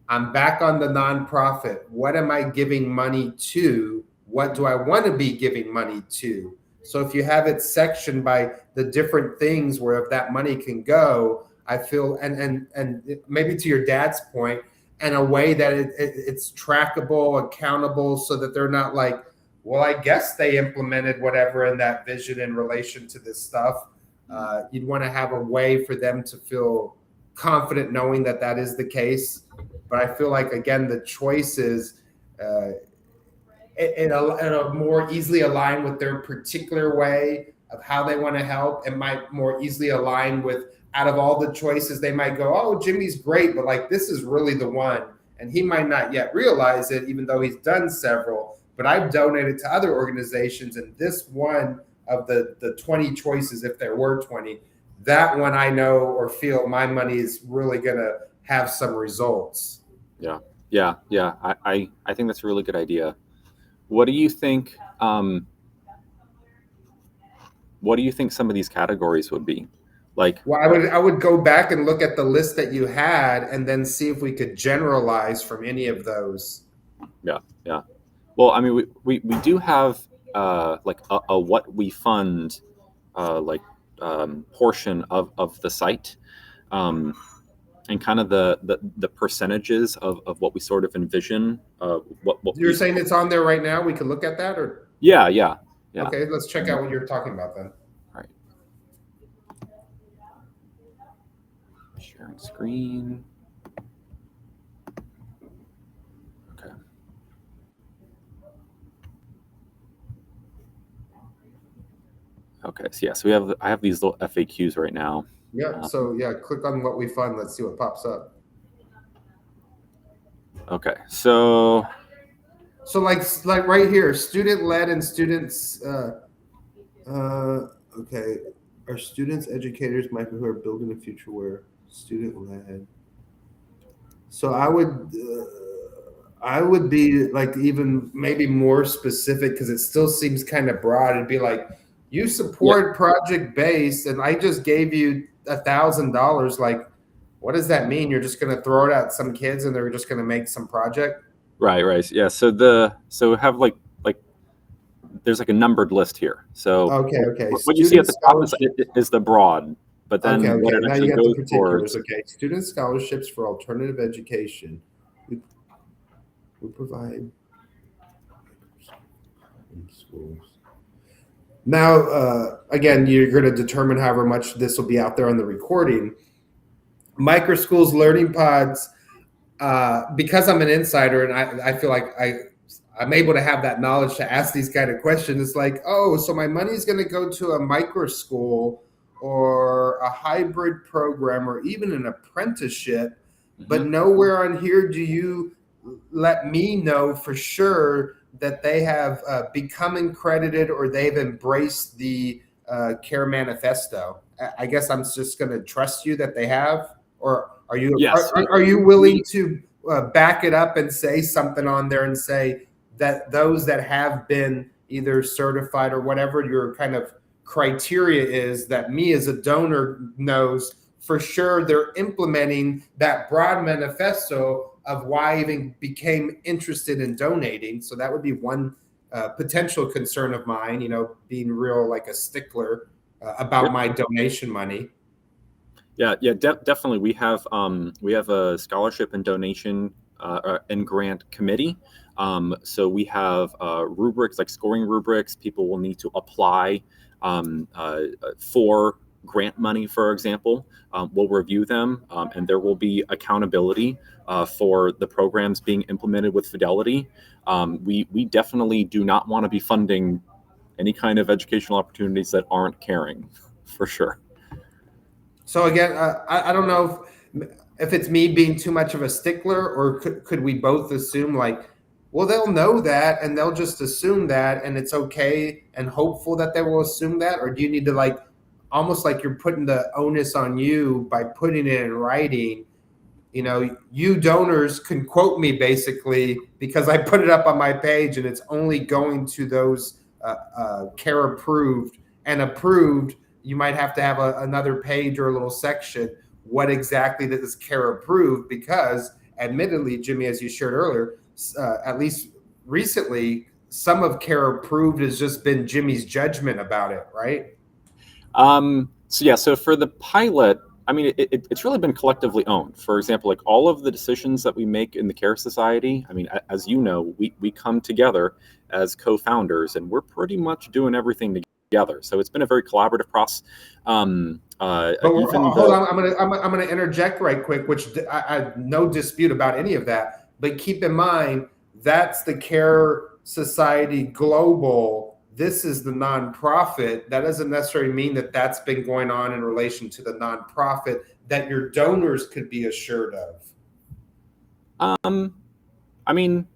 B: I'm back on the nonprofit. What am I giving money to? What do I want to be giving money to? So if you have it sectioned by the different things where if that money can go, I feel, and maybe to your dad's point, in a way that it's trackable, accountable, so that they're not like, well, I guess they implemented whatever in that vision in relation to this stuff. You'd want to have a way for them to feel confident knowing that that is the case. But I feel like, again, the choices, it'll more easily align with their particular way of how they want to help. It might more easily align with, out of all the choices, they might go, oh, Jimmy's great, but like this is really the one. And he might not yet realize it, even though he's done several. But I've donated to other organizations, and this one of the 20 choices, if there were 20, that one I know or feel my money is really going to have some results.
A: Yeah. I think that's a really good idea. What do you think? What do you think some of these categories would be? Like,
B: well, I would go back and look at the list that you had, and then see if we could generalize from any of those.
A: Yeah. Well, I mean, we do have like a what we fund portion of the site, and kind of the percentages of what we sort of envision. What
B: You're saying it's on there right now? We could look at that, or
A: yeah.
B: Okay, let's check out what you're talking about then.
A: All right. Sharing screen. Okay. Okay, so yeah, so I have these little FAQs right now.
B: Yeah. So yeah, click on what we fund. Let's see what pops up.
A: Okay, so
B: like right here, student led and students. Okay, are students educators, Michael, who are building a future where student led? So I would be like even maybe more specific because it still seems kind of broad. It'd be like you support project based, and I just gave you $1,000. Like, what does that mean? You're just going to throw it at some kids and they're just going to make some project?
A: right, yeah. So have like there's like a numbered list here. So
B: okay.
A: what you see at the top is the broad, but then
B: okay.
A: what it
B: Now
A: actually
B: you got
A: goes
B: the particulars.
A: towards.
B: Okay, student scholarships for alternative education. We provide in schools. Now, again, you're going to determine however much this will be out there on the recording. Micro schools, learning pods. Because I'm an insider and I feel like I'm able to have that knowledge to ask these kind of questions. It's like, oh, so my money is going to go to a micro school or a hybrid program or even an apprenticeship, but nowhere on here do you let me know for sure that they have become accredited or they've embraced the CARE manifesto. I guess I'm just going to trust you that they have, or are you are you willing to back it up and say something on there and say that those that have been either certified or whatever your kind of criteria is, that me as a donor knows for sure they're implementing that broad manifesto of why I even became interested in donating? So that would be one potential concern of mine, being real like a stickler about my donation money.
A: Yeah, definitely. We have a scholarship and donation and grant committee. So we have rubrics, like scoring rubrics. People will need to apply for grant money, for example. We'll review them, and there will be accountability for the programs being implemented with fidelity. We definitely do not want to be funding any kind of educational opportunities that aren't caring, for sure.
B: So again, I don't know if it's me being too much of a stickler, or could we both assume like, well, they'll know that and they'll just assume that, and it's okay and hopeful that they will assume that? Or do you need to like, almost like you're putting the onus on you by putting it in writing? You donors can quote me basically because I put it up on my page and it's only going to those CARE approved and approved. You might have to have another page or a little section. What exactly does CARE approve? Because admittedly, Jimmy, as you shared earlier, at least recently, some of CARE approved has just been Jimmy's judgment about it, right?
A: So for the pilot, I mean, it's really been collectively owned. For example, like all of the decisions that we make in the CARE Society, I mean, as you know, we come together as co-founders and we're pretty much doing everything together. So it's been a very collaborative process.
B: Hold on, I'm gonna interject right quick, which I no dispute about any of that. But keep in mind, that's the CARE Society Global. This is the nonprofit. That doesn't necessarily mean that that's been going on in relation to the nonprofit that your donors could be assured of.
A: I mean,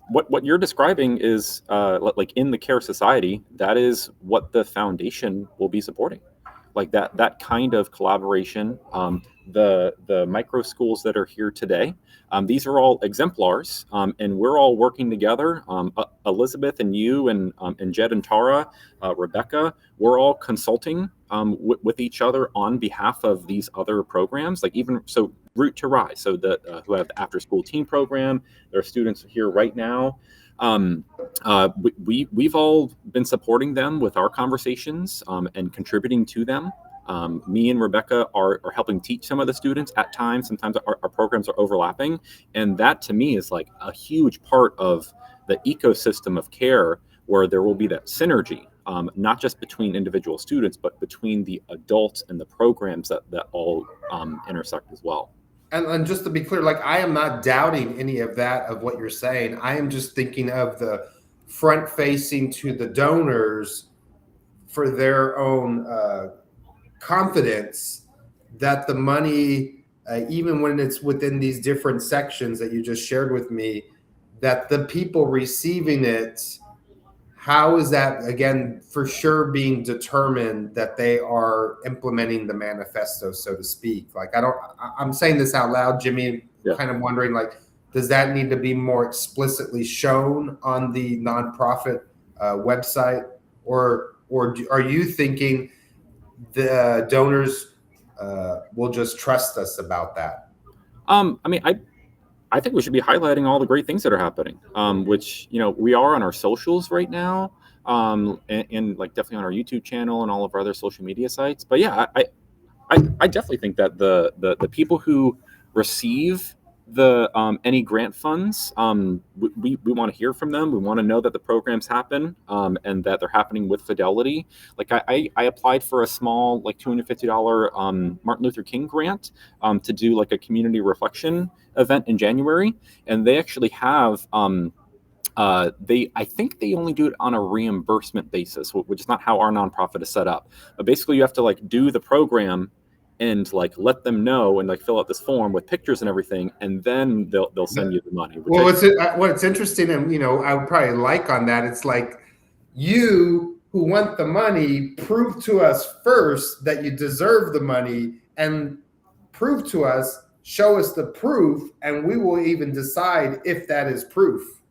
A: what you're describing is like in the CARE Society, that is what the foundation will be supporting. Like that kind of collaboration. The micro schools that are here today, these are all exemplars, and we're all working together. Elizabeth and you and Jed and Tara, Rebecca, we're all consulting with each other on behalf of these other programs. Like even so, Root to Rise, so who have the after school teen program. There are students here right now. We've all been supporting them with our conversations and contributing to them. Me and Rebecca are helping teach some of the students at times. Sometimes our programs are overlapping. And that to me is like a huge part of the ecosystem of CARE, where there will be that synergy, not just between individual students, but between the adults and the programs that all intersect as well.
B: And just to be clear, like I am not doubting any of that, of what you're saying. I am just thinking of the front facing to the donors for their own confidence that the money, even when it's within these different sections that you just shared with me, that the people receiving it, how is that, again, for sure being determined that they are implementing the manifesto, so to speak? Like, I'm saying this out loud, Jimmy, kind of wondering, like, does that need to be more explicitly shown on the nonprofit website? Or are you thinking the donors will just trust us about that?
A: I mean, I think we should be highlighting all the great things that are happening, which, we are on our socials right now, and like definitely on our YouTube channel and all of our other social media sites. But yeah, I definitely think that the people who receive the any grant funds, we want to hear from them. We want to know that the programs happen, and that they're happening with fidelity. Like I applied for a small, like $250 Martin Luther King grant to do like a community reflection event in January, and they actually have I think they only do it on a reimbursement basis, which is not how our nonprofit is set up. But basically, you have to like do the program and like let them know and like fill out this form with pictures and everything, and then they'll send you the money.
B: Well, what's interesting, and I would probably like on that, it's like, you who want the money, prove to us first that you deserve the money, and prove to us, show us the proof, and we will even decide if that is proof.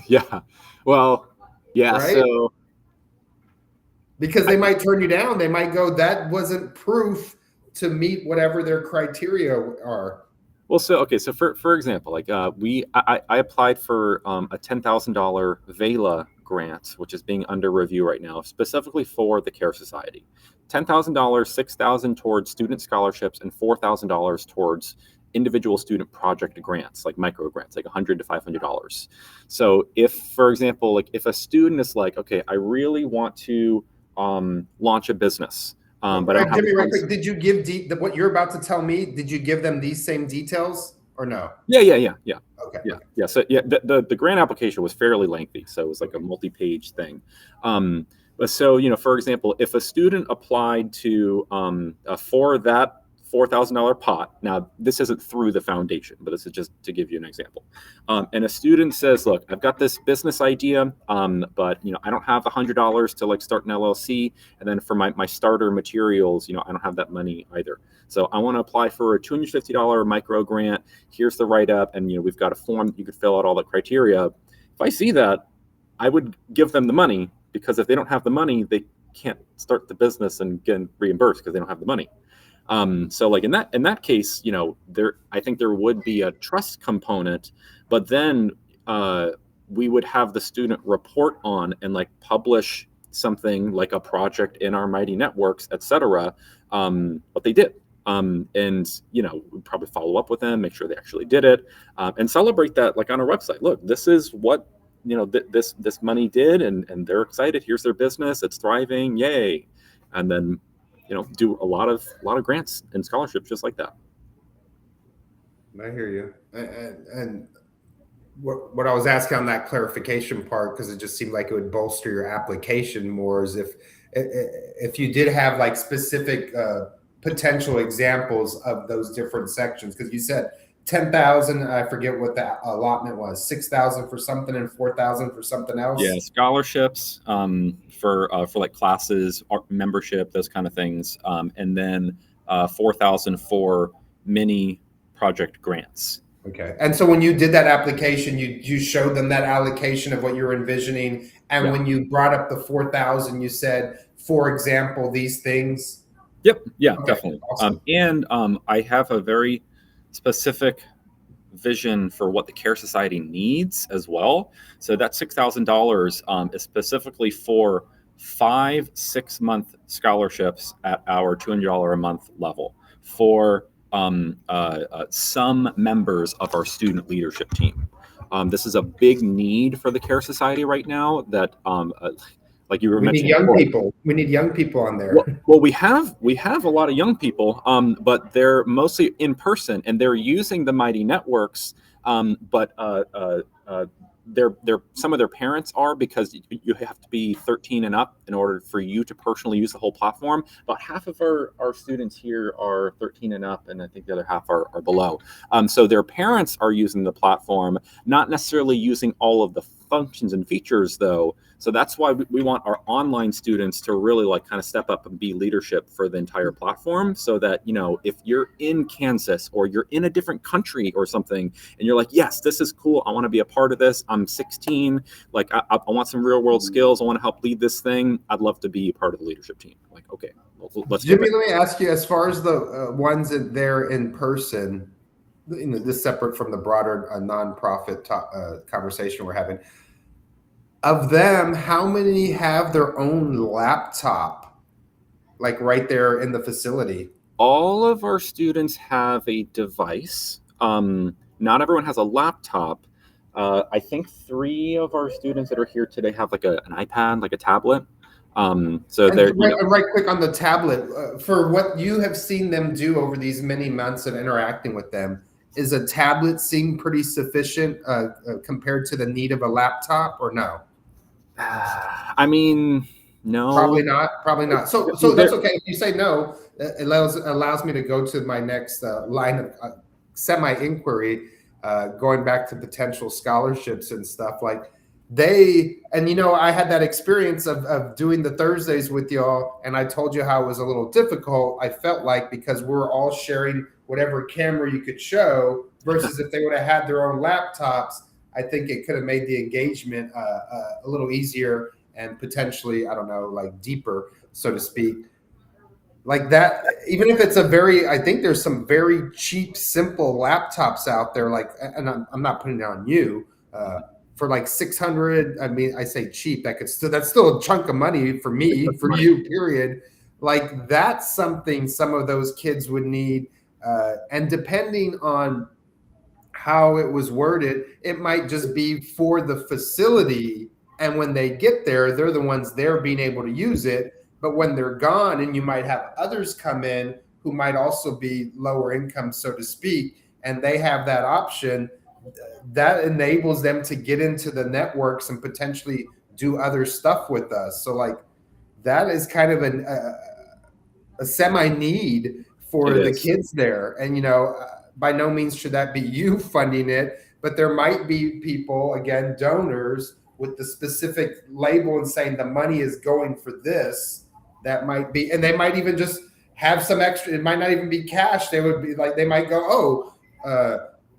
A: Yeah. Well, yeah. Right? So
B: because they might turn you down, they might go, that wasn't proof to meet whatever their criteria are.
A: Well, so for example, like I applied for a $10,000 VELA grant, which is being under review right now, specifically for the Care Society. $10,000, $6,000 towards student scholarships, and $4,000 towards individual student project grants, like micro grants, like $100 to $500. So if, for example, like if a student is like, okay, I really want to launch a business. But
B: Jimmy, right quick, did you give what you're about to tell me? Did you give them these same details or no?
A: Yeah.
B: Okay.
A: Yeah. So yeah, the grant application was fairly lengthy, so it was like a multi-page thing. But so for example, if a student applied to for that $4,000 pot. Now, this isn't through the foundation, but this is just to give you an example. And a student says, look, I've got this business idea, but I don't have $100 to like start an LLC. And then for my starter materials, I don't have that money either. So I want to apply for a $250 micro grant. Here's the write-up. And we've got a form that you could fill out all the criteria. If I see that, I would give them the money, because if they don't have the money, they can't start the business and get reimbursed because they don't have the money. So like in that case, I think there would be a trust component, but then we would have the student report on and like publish something like a project in our Mighty Networks, etc. What they did. And we'd probably follow up with them, make sure they actually did it, and celebrate that like on our website. Look, this is what this money did, and they're excited. Here's their business, it's thriving, yay! And then do a lot of grants and scholarships just like that.
B: I hear you. And what I was asking on that clarification part, because it just seemed like it would bolster your application more, is if you did have like specific potential examples of those different sections, because you said 10,000, I forget what the allotment was, 6,000 for something and 4,000 for something else.
A: Yeah, scholarships for like classes, membership, those kind of things, and then 4,000 for mini project grants.
B: Okay, and so when you did that application, you showed them that allocation of what you're envisioning, and when you brought up the 4,000, you said, for example, these things.
A: Yep. Yeah, okay, definitely. Awesome. And I have a very specific vision for what the Care Society needs as well. So that $6,000 is specifically for 5 6-month scholarships at our $200 a month level for some members of our student leadership team. This is a big need for the Care Society right now. That like you were mentioning,
B: we need young people on there.
A: Well, we have a lot of young people, but they're mostly in person, and they're using the Mighty Networks. But some of their parents are, because you have to be 13 and up in order for you to personally use the whole platform. About half of our students here are 13 and up, and I think the other half are below. So their parents are using the platform, not necessarily using all of the functions and features though. So that's why we want our online students to really like kind of step up and be leadership for the entire platform, so that, you know, if you're in Kansas or you're in a different country or something and you're like, yes, this is cool, I want to be a part of this, I'm 16, like I want some real world skills, I want to help lead this thing, I'd love to be part of the leadership team. Like, okay, let's
B: Jimmy, let me ask you, as far as the ones that they're in person, you know, this separate from the broader nonprofit conversation we're having, of them, how many have their own laptop, like right there in the facility?
A: All of our students have a device. Not everyone has a laptop. I think 3 of our students that are here today have like an iPad, like a tablet. So they're
B: right quick on the tablet, for what you have seen them do over these many months of interacting with them, is a tablet seem pretty sufficient compared to the need of a laptop, or no?
A: I mean, no.
B: Probably not. So that's okay. If you say no, it allows me to go to my next line of semi-inquiry, going back to potential scholarships and stuff. Like and you know, I had that experience of doing the Thursdays with y'all, and I told you how it was a little difficult, I felt like, because we're all sharing whatever camera you could show, versus if they would have had their own laptops, I think it could have made the engagement a little easier and potentially, I don't know, like deeper, so to speak. Like that, even if it's I think there's some very cheap, simple laptops out there, like, and I'm not putting it on you, for like 600. I mean, I say cheap, that's still a chunk of money for me, for you, period. Like that's something some of those kids would need. And depending on how it was worded, it might just be for the facility. And when they get there, they're the ones there being able to use it. But when they're gone, and you might have others come in who might also be lower income, so to speak, and they have that option, that enables them to get into the networks and potentially do other stuff with us. So like that is kind of a semi-need for the kids there. And, you know, by no means should that be you funding it, but there might be people, again, donors with the specific label and saying the money is going for this. That might be, and they might even just have some extra. It might not even be cash. They would be like, they might go,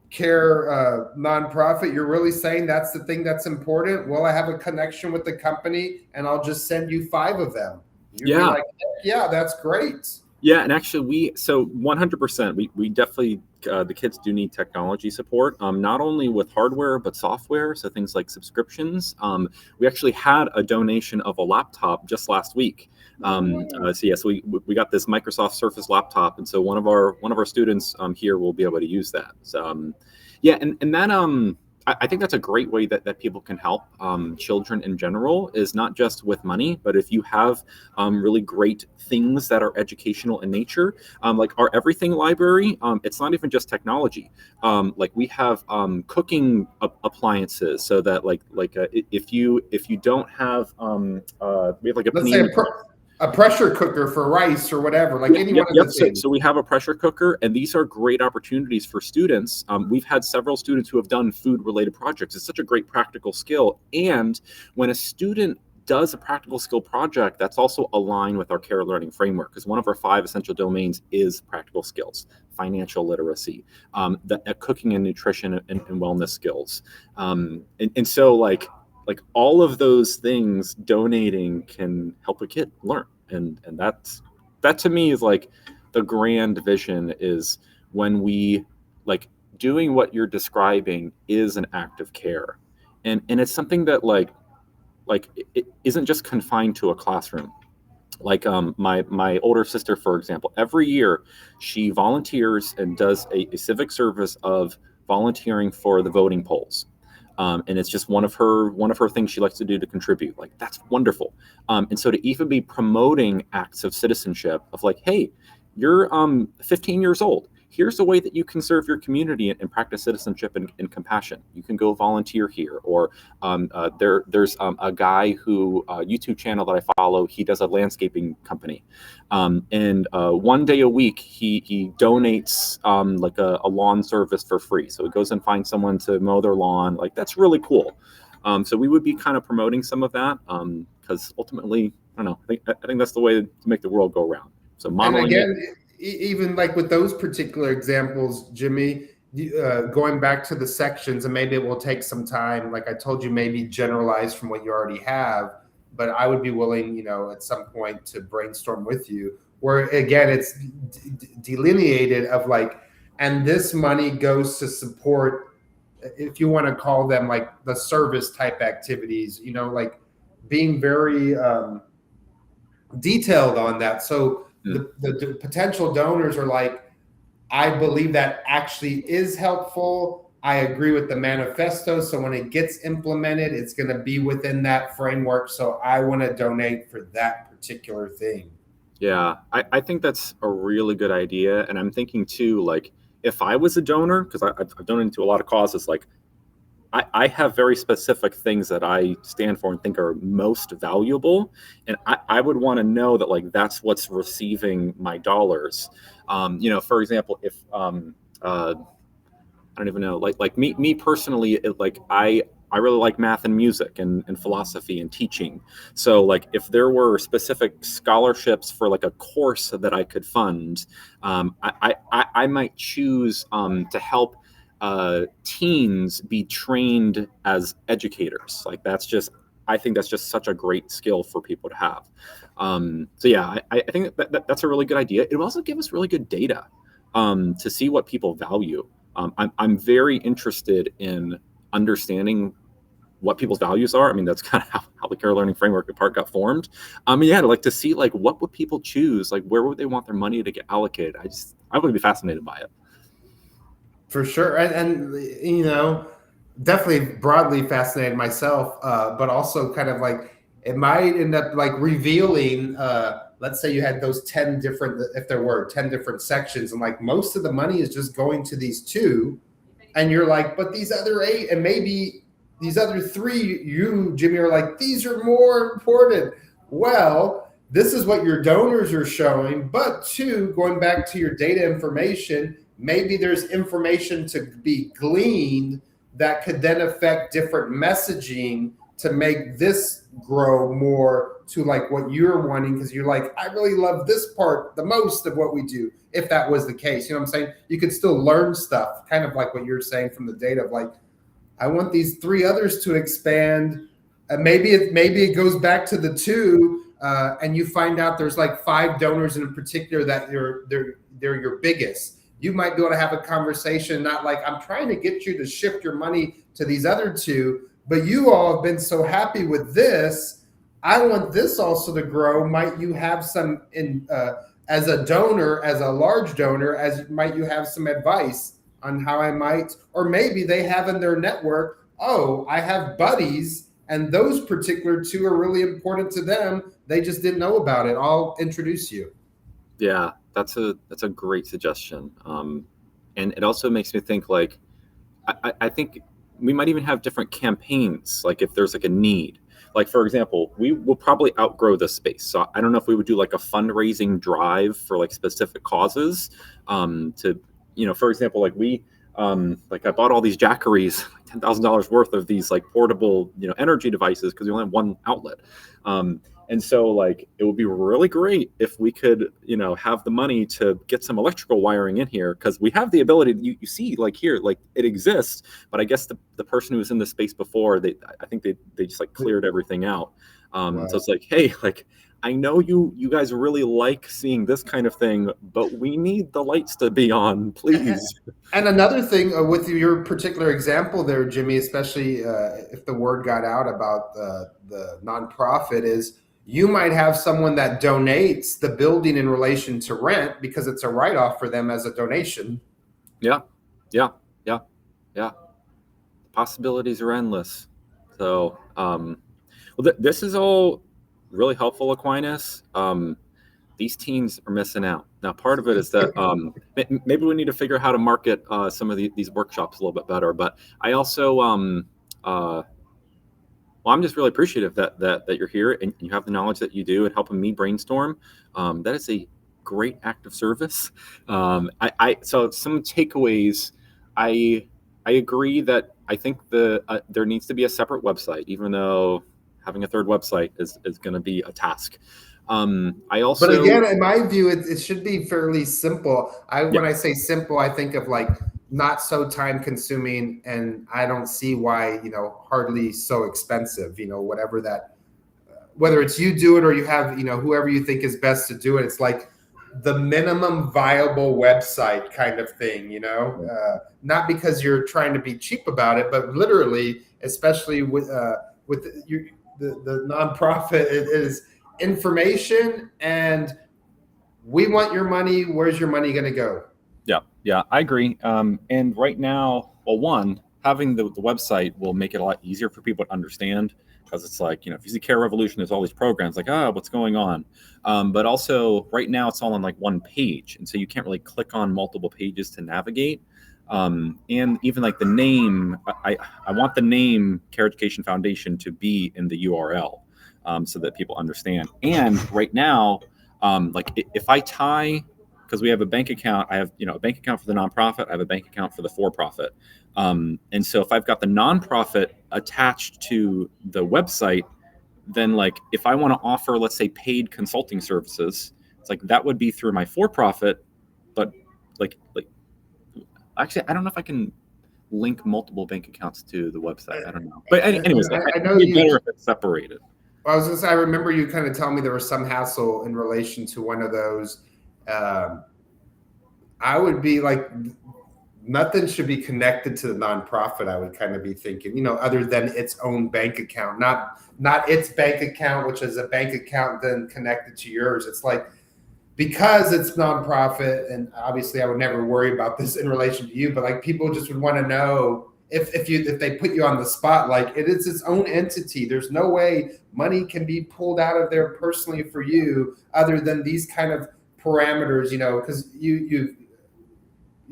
B: care nonprofit, you're really saying that's the thing that's important? Well, I have a connection with the company and I'll just send you 5 of them. You'd be like, yeah, that's great.
A: Yeah, and actually, so 100%, we definitely, the kids do need technology support, not only with hardware, but software, so things like subscriptions. We actually had a donation of a laptop just last week. So we got this Microsoft Surface laptop, and so one of our students here will be able to use that. So, yeah, and then I think that's a great way that people can help children in general, is not just with money, but if you have really great things that are educational in nature, like our Everything library, it's not even just technology. Like we have cooking appliances, so that if you don't have, we have like
B: a pressure cooker for rice or whatever, like any one of the things.
A: So we have a pressure cooker, and these are great opportunities for students. We've had several students who have done food-related projects. It's such a great practical skill. And when a student does a practical skill project, that's also aligned with our care learning framework, because one of our 5 essential domains is practical skills, financial literacy, cooking and nutrition and wellness skills. And so like all of those things, donating can help a kid learn. And that to me is like the grand vision, is when we like doing what you're describing is an act of care. And it's something that like it isn't just confined to a classroom. Like my older sister, for example, every year she volunteers and does a civic service of volunteering for the voting polls. And it's just one of her things she likes to do to contribute. Like, that's wonderful. And so to even be promoting acts of citizenship of like, hey, you're 15 years old. here's a way that you can serve your community and practice citizenship and compassion. You can go volunteer here. Or there's a guy who, YouTube channel that I follow, he does a landscaping company. And one day a week, he donates like a lawn service for free. So he goes and finds someone to mow their lawn. Like, that's really cool. So we would be kind of promoting some of that, because ultimately, I don't know, I think that's the way to make the world go around. So modeling.
B: And again, even like with those particular examples, Jimmy, going back to the sections, and maybe it will take some time. Like I told you, maybe generalize from what you already have, but I would be willing, at some point to brainstorm with you, where again, it's delineated of like, and this money goes to support, if you want to call them like the service type activities, like being very detailed on that. So the potential donors are like, I believe that actually is helpful. I agree with the manifesto. So when it gets implemented, it's going to be within that framework. So I want to donate for that particular thing.
A: Yeah, I think that's a really good idea. And I'm thinking too, like, if I was a donor, because I've donated to a lot of causes, like I have very specific things that I stand for and think are most valuable. And I would want to know that, like, that's what's receiving my dollars. For example, if I don't even know, like me personally, I really like math and music and philosophy and teaching. So like if there were specific scholarships for like a course that I could fund, I might choose to help teens be trained as educators. Like I think that's just such a great skill for people to have. So yeah, I think that's a really good idea. It will also give us really good data to see what people value. I'm very interested in understanding what people's values are. I mean, that's kind of how the Care Learning Framework part got formed. To see like what would people choose, like where would they want their money to get allocated. I would be fascinated by it.
B: For sure, and definitely broadly fascinated myself, but also kind of like it might end up like revealing. Let's say you had those 10 different, if there were 10 different sections, and like most of the money is just going to these 2, and you're like, but these other 8, and maybe these other 3, you, Jimmy, are like, these are more important. Well, this is what your donors are showing, but 2, going back to your data information, maybe there's information to be gleaned that could then affect different messaging to make this grow more to like what you're wanting, because you're like, I really love this part the most of what we do. If that was the case, you know what I'm saying? You could still learn stuff, kind of like what you're saying from the data of like, I want these 3 others to expand. Maybe it goes back to the 2, and you find out there's like 5 donors in particular that they're your biggest. You might be able to have a conversation, not like, I'm trying to get you to shift your money to these other 2, but you all have been so happy with this. I want this also to grow. Might you have some as a donor, as a large donor, might you have some advice on how I might, or maybe they have in their network, oh, I have buddies and those particular 2 are really important to them. They just didn't know about it. I'll introduce you.
A: Yeah, that's a great suggestion. And it also makes me think like, I think we might even have different campaigns. Like if there's like a need, like for example, we will probably outgrow this space. So I don't know if we would do like a fundraising drive for like specific causes, for example, like I bought all these Jackeries, like $10,000 worth of these like portable, energy devices because we only have one outlet. And so like it would be really great if we could, have the money to get some electrical wiring in here, because we have the ability. You see, like here, like it exists, but I guess the person who was in the space before, I think they just like cleared everything out. Wow. So it's like, hey, like I know you guys really like seeing this kind of thing, but we need the lights to be on, please.
B: And another thing with your particular example there, Jimmy, especially if the word got out about the nonprofit, is you might have someone that donates the building in relation to rent because it's a write-off for them as a donation.
A: Yeah. Possibilities are endless. So, this is all really helpful, Aquinas. These teens are missing out. Now, part of it is that maybe we need to figure out how to market some of these workshops a little bit better. But I also, well, I'm just really appreciative that you're here and you have the knowledge that you do and helping me brainstorm. That is a great act of service. So some takeaways. I agree that I think there needs to be a separate website, even though having a third website is going to be a task. I also,
B: but again, in my view, it should be fairly simple.
A: Yeah.
B: When I say simple, I think of like not so time consuming, and I don't see why, hardly so expensive, whatever that, whether it's you do it or you have, whoever you think is best to do it. It's like the minimum viable website kind of thing, not because you're trying to be cheap about it, but literally, especially with the nonprofit, it is information, and we want your money. Where's your money going to go?
A: Yeah, I agree. And right now, well, one, having the website will make it a lot easier for people to understand, because it's like, if you see CAREvolution, there's all these programs like, what's going on? But also right now it's all on like one page. And so you can't really click on multiple pages to navigate. And even like the name, I want the name Care Education Foundation to be in the URL so that people understand. And right now, like if I tie, because we have a bank account, I have a bank account for the nonprofit, I have a bank account for the for-profit. And so if I've got the nonprofit attached to the website, then like if I want to offer, let's say, paid consulting services, it's like that would be through my for-profit. But like actually, I don't know if I can link multiple bank accounts to the website. I don't know. But anyways, I know it'd be better if it's separated.
B: I was going to say, I remember you kind of telling me there was some hassle in relation to one of those. I would be like, nothing should be connected to the nonprofit. I would kind of be thinking, other than its own bank account, not its bank account, which is a bank account then connected to yours. It's like, because it's nonprofit, and obviously I would never worry about this in relation to you, but like people just would want to know if they put you on the spot, like it is its own entity. There's no way money can be pulled out of there personally for you other than these kind of parameters, because you've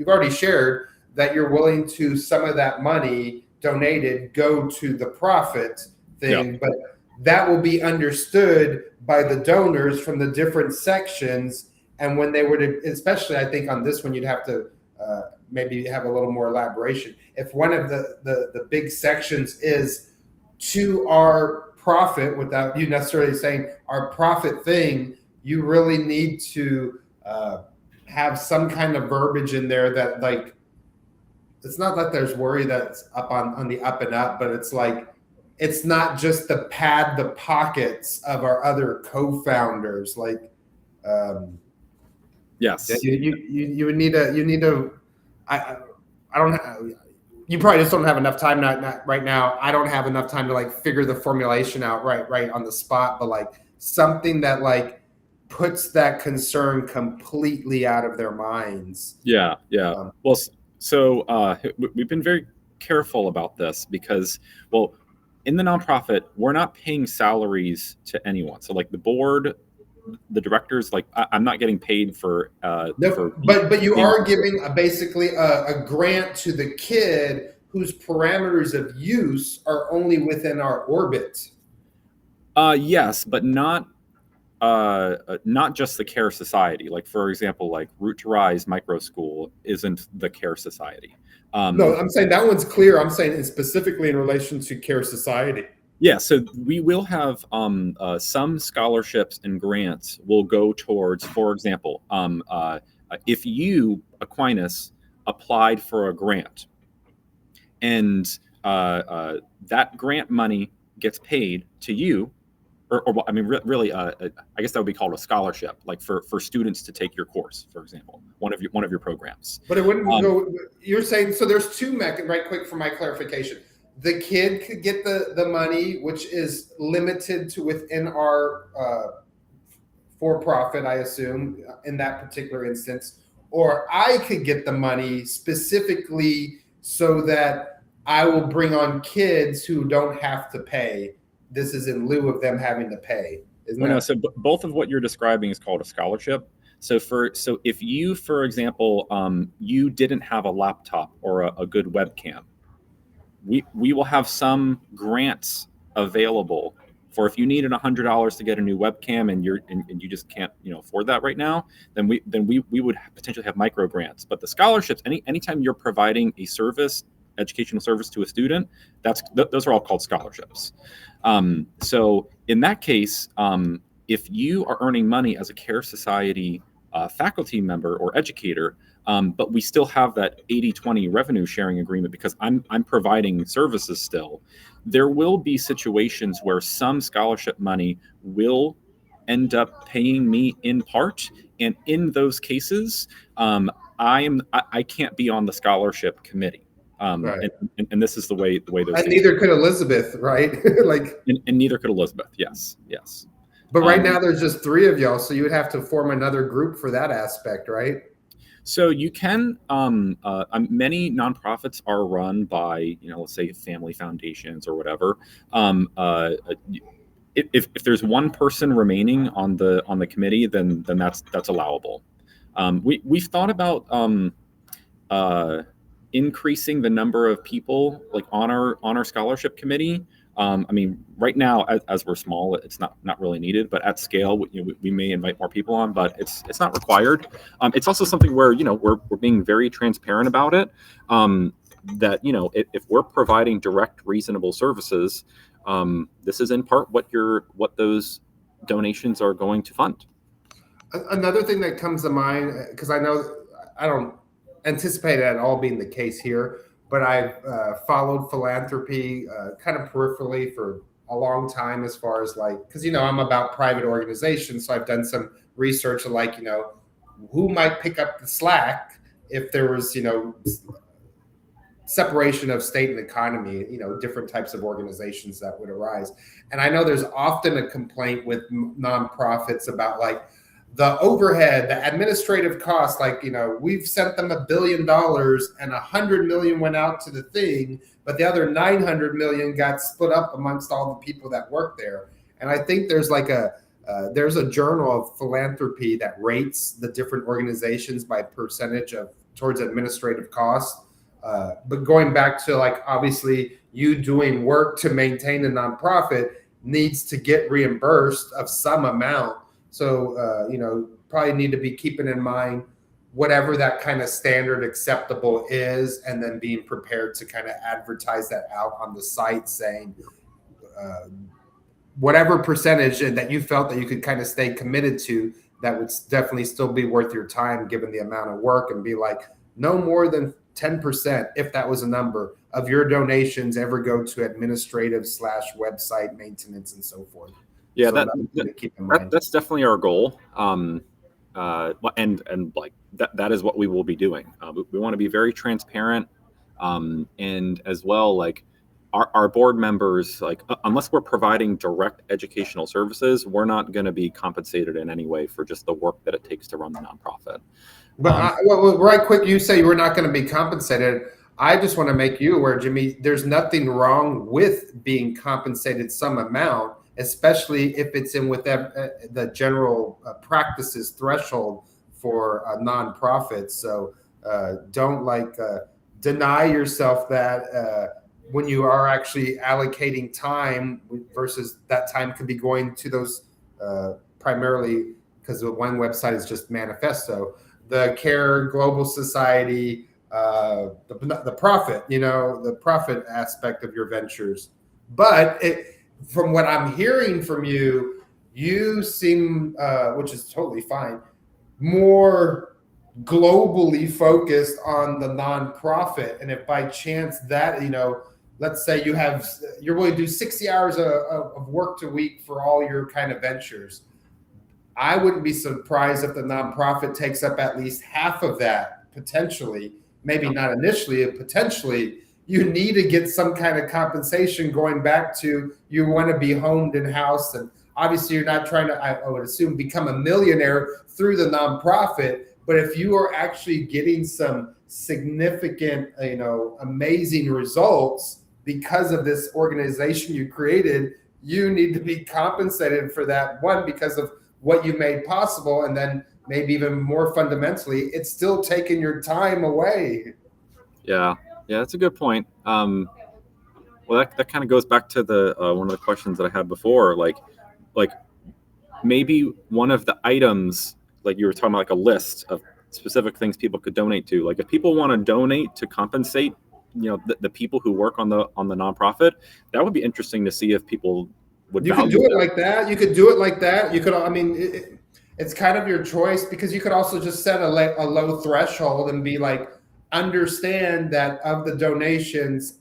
B: already shared that you're willing to some of that money donated go to the profit thing, but that will be understood by the donors from the different sections. And when they were to, especially I think on this one, you'd have to maybe have a little more elaboration. If one of the big sections is to our profit, without you necessarily saying our profit thing, you really need to have some kind of verbiage in there that, like, it's not that there's worry that's up on the up and up, but it's like, it's not just to pad the pockets of our other co-founders. Like,
A: yes,
B: you would need to, I don't you probably just don't have enough time not right now. I don't have enough time to like figure the formulation out right on the spot, but like something that like puts that concern completely out of their minds.
A: Yeah. Well, so we've been very careful about this because, well, in the nonprofit, we're not paying salaries to anyone. So like the board, the directors, like I'm not getting paid for.
B: But you are giving basically a grant to the kid whose parameters of use are only within our orbit.
A: Yes, but not just the Care Society. Like, for example, like Root to Rise Micro School isn't the Care Society.
B: No, I'm saying that one's clear. I'm saying specifically in relation to Care Society.
A: Yeah, so we will have some scholarships and grants will go towards, for example, if you, Aquinas, applied for a grant and that grant money gets paid to you, or I mean, really, I guess that would be called a scholarship, like for students to take your course, for example, one of your programs.
B: But it wouldn't go. You're saying so. There's two right quick for my clarification. The kid could get the money, which is limited to within our for-profit, I assume, in that particular instance, or I could get the money specifically so that I will bring on kids who don't have to pay. This is in lieu of them having to pay.
A: So both of what you're describing is called a scholarship. So if you, for example, you didn't have a laptop or a good webcam, we will have some grants available for if you needed $100 to get a new webcam and you just can't afford that right now, then we would potentially have micro grants. But the scholarships, anytime you're providing a service, educational service to a student, those are all called scholarships. So in that case, if you are earning money as a Care Society faculty member or educator, but we still have that 80-20 revenue sharing agreement because I'm providing services still, there will be situations where some scholarship money will end up paying me in part. And in those cases, I can't be on the scholarship committee.
B: Right.
A: And this is the way those
B: And
A: things
B: neither could Elizabeth, right? Like,
A: and neither could Elizabeth. Yes.
B: but right now there's just 3 of y'all, so you would have to form another group for that aspect, right?
A: So you can, many nonprofits are run by, let's say family foundations or whatever. If there's one person remaining on the committee, then that's allowable. We've thought about increasing the number of people like on our scholarship committee. Right now, as we're small, it's not really needed. But at scale, we may invite more people on, but it's not required. It's also something where we're being very transparent about it. That if we're providing direct, reasonable services, this is in part what those donations are going to fund.
B: Another thing that comes to mind, because I know I don't anticipate it at all being the case here, but I've followed philanthropy kind of peripherally for a long time, as far as because I'm about private organizations, so I've done some research of who might pick up the slack if there was separation of state and economy, different types of organizations that would arise. And I know there's often a complaint with nonprofits about the overhead, the administrative costs, we've sent them $1 billion and $100 million went out to the thing, but the other 900 million got split up amongst all the people that work there. And I think there's there's a journal of philanthropy that rates the different organizations by percentage towards administrative costs. But going back to obviously you doing work to maintain a nonprofit needs to get reimbursed of some amount. So, probably need to be keeping in mind whatever that kind of standard acceptable is, and then being prepared to kind of advertise that out on the site, saying whatever percentage that you felt that you could kind of stay committed to, that would definitely still be worth your time given the amount of work, and be no more than 10%, if that was a number, of your donations ever go to administrative / website maintenance and so forth.
A: Yeah,
B: so
A: that's definitely our goal. And that is what we will be doing. We want to be very transparent, and as well, our board members, unless we're providing direct educational services, we're not going to be compensated in any way for just the work that it takes to run the nonprofit.
B: But right quick, you say we're not going to be compensated. I just want to make you aware, Jimmy, there's nothing wrong with being compensated some amount, especially if it's in with the general practices threshold for a nonprofit. So don't deny yourself that when you are actually allocating time, versus that time could be going to those primarily, because the one website is just manifesto, the Care Global Society, the profit, the profit aspect of your ventures. But from what I'm hearing from you, you seem, which is totally fine, more globally focused on the nonprofit. And if by chance that, let's say you're willing to do 60 hours of work a week for all your kind of ventures, I wouldn't be surprised if the nonprofit takes up at least half of that, potentially, maybe not initially, potentially. You need to get some kind of compensation, going back to you want to be homed in-house. And obviously you're not trying to, I would assume, become a millionaire through the nonprofit. But if you are actually getting some significant, amazing results because of this organization you created, you need to be compensated for that, one, because of what you made possible, and then maybe even more fundamentally, it's still taking your time away.
A: Yeah, that's a good point. Well, that kind of goes back to the one of the questions that I had before, like maybe one of the items, like you were talking about, like a list of specific things people could donate to. Like if people want to donate to compensate, the people who work on the nonprofit, that would be interesting to see if people would
B: You could
A: value
B: do it
A: that.
B: like that. You could do it like that. You could, I mean, it's kind of your choice, because you could also just set a low threshold and be like, understand that of the donations,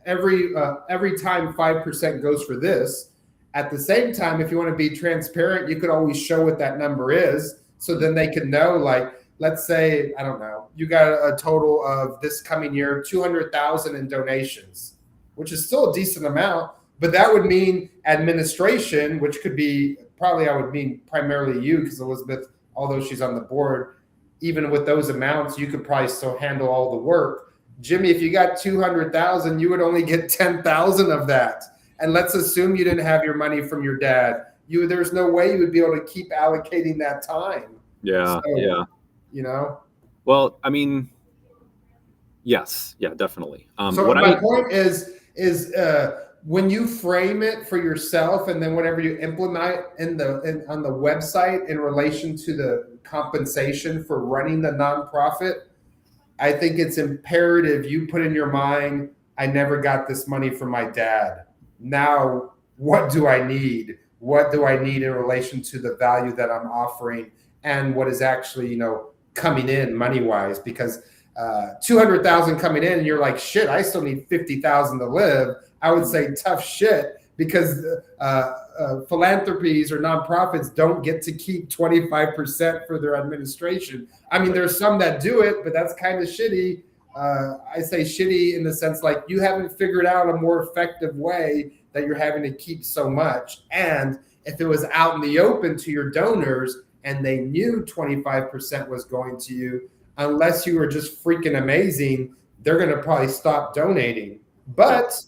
B: every time 5% goes for this. At the same time, if you want to be transparent, you could always show what that number is, so then they can know, like, let's say, I don't know, you got a total of this coming year 200,000 in donations, which is still a decent amount, but that would mean administration, which could be probably, I would mean primarily you, because Elizabeth, although she's on the board, even with those amounts, you could probably still handle all the work. Jimmy, if you got 200,000, you would only get 10,000 of that. And let's assume you didn't have your money from your dad. There's no way you would be able to keep allocating that time.
A: Yeah,
B: so, You know?
A: Well, I mean, yes, yeah, definitely.
B: So my point is when you frame it for yourself, and then whenever you implement on the website in relation to the compensation for running the nonprofit, I think it's imperative you put in your mind, I never got this money from my dad. Now, what do I need? What do I need in relation to the value that I'm offering and what is actually, coming in money-wise? Because 200,000 coming in and you're like, shit, I still need 50,000 to live. I would say tough shit, because philanthropies or nonprofits don't get to keep 25% for their administration. I mean, there's some that do it, but that's kind of shitty. I say shitty in the sense, like, you haven't figured out a more effective way that you're having to keep so much. And if it was out in the open to your donors and they knew 25% was going to you, unless you were just freaking amazing, they're going to probably stop donating. But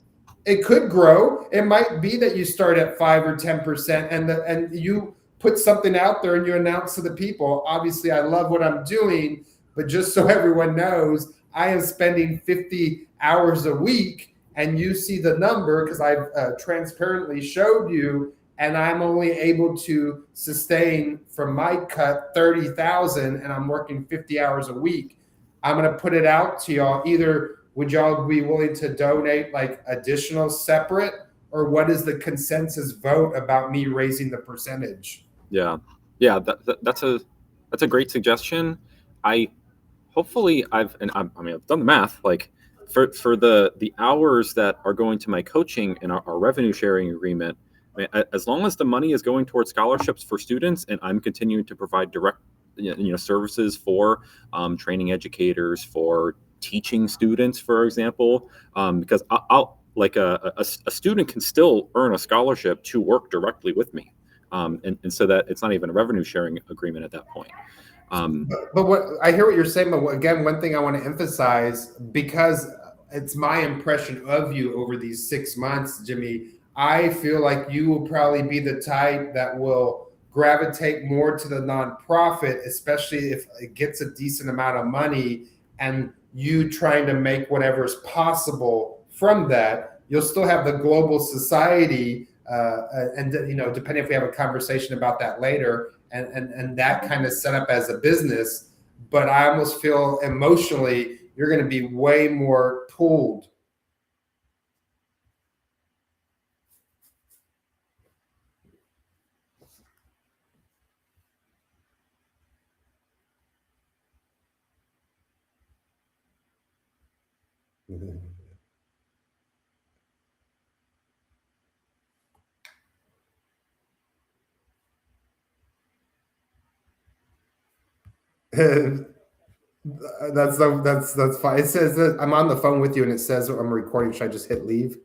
B: it could grow. It might be that you start at 5 or 10% and you put something out there and you announce to the people, obviously, I love what I'm doing, but just so everyone knows, I am spending 50 hours a week, and you see the number because I've transparently showed you, and I'm only able to sustain from my cut 30,000, and I'm working 50 hours a week. I'm going to put it out to y'all. Either would y'all be willing to donate like additional separate, or what is the consensus vote about me raising the percentage?
A: Yeah, that's a great suggestion. Hopefully I've done the math, like for the hours that are going to my coaching and our revenue sharing agreement. I mean, as long as the money is going towards scholarships for students, and I'm continuing to provide direct services for training educators, for teaching students, for example, because I'll like a student can still earn a scholarship to work directly with me, and so that it's not even a revenue sharing agreement at that point.
B: But what I hear what you're saying, but again, one thing I want to emphasize, because it's my impression of you over these 6 months, Jimmy, I feel like you will probably be the type that will gravitate more to the nonprofit, especially if it gets a decent amount of money and you trying to make whatever is possible from that. You'll still have the global society, and depending if we have a conversation about that later, and that kind of set up as a business. But I almost feel emotionally you're going to be way more pulled. That's fine. It says that I'm on the phone with you and it says I'm recording. Should I just hit leave?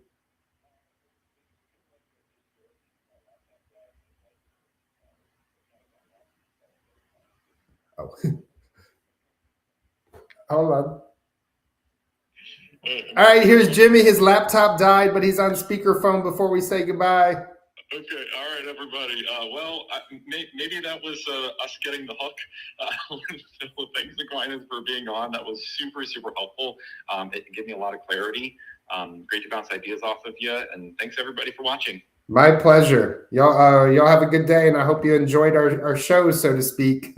B: Oh. Hold on. All right, here's Jimmy. His laptop died, but he's on speakerphone before we say goodbye.
C: Okay, all right, everybody. Maybe that was us getting the hook. So thanks, Aquinas, for being on. That was super, super helpful. It gave me a lot of clarity. Great to bounce ideas off of you, and thanks everybody for watching.
B: My pleasure. Y'all have a good day, and I hope you enjoyed our show, so to speak.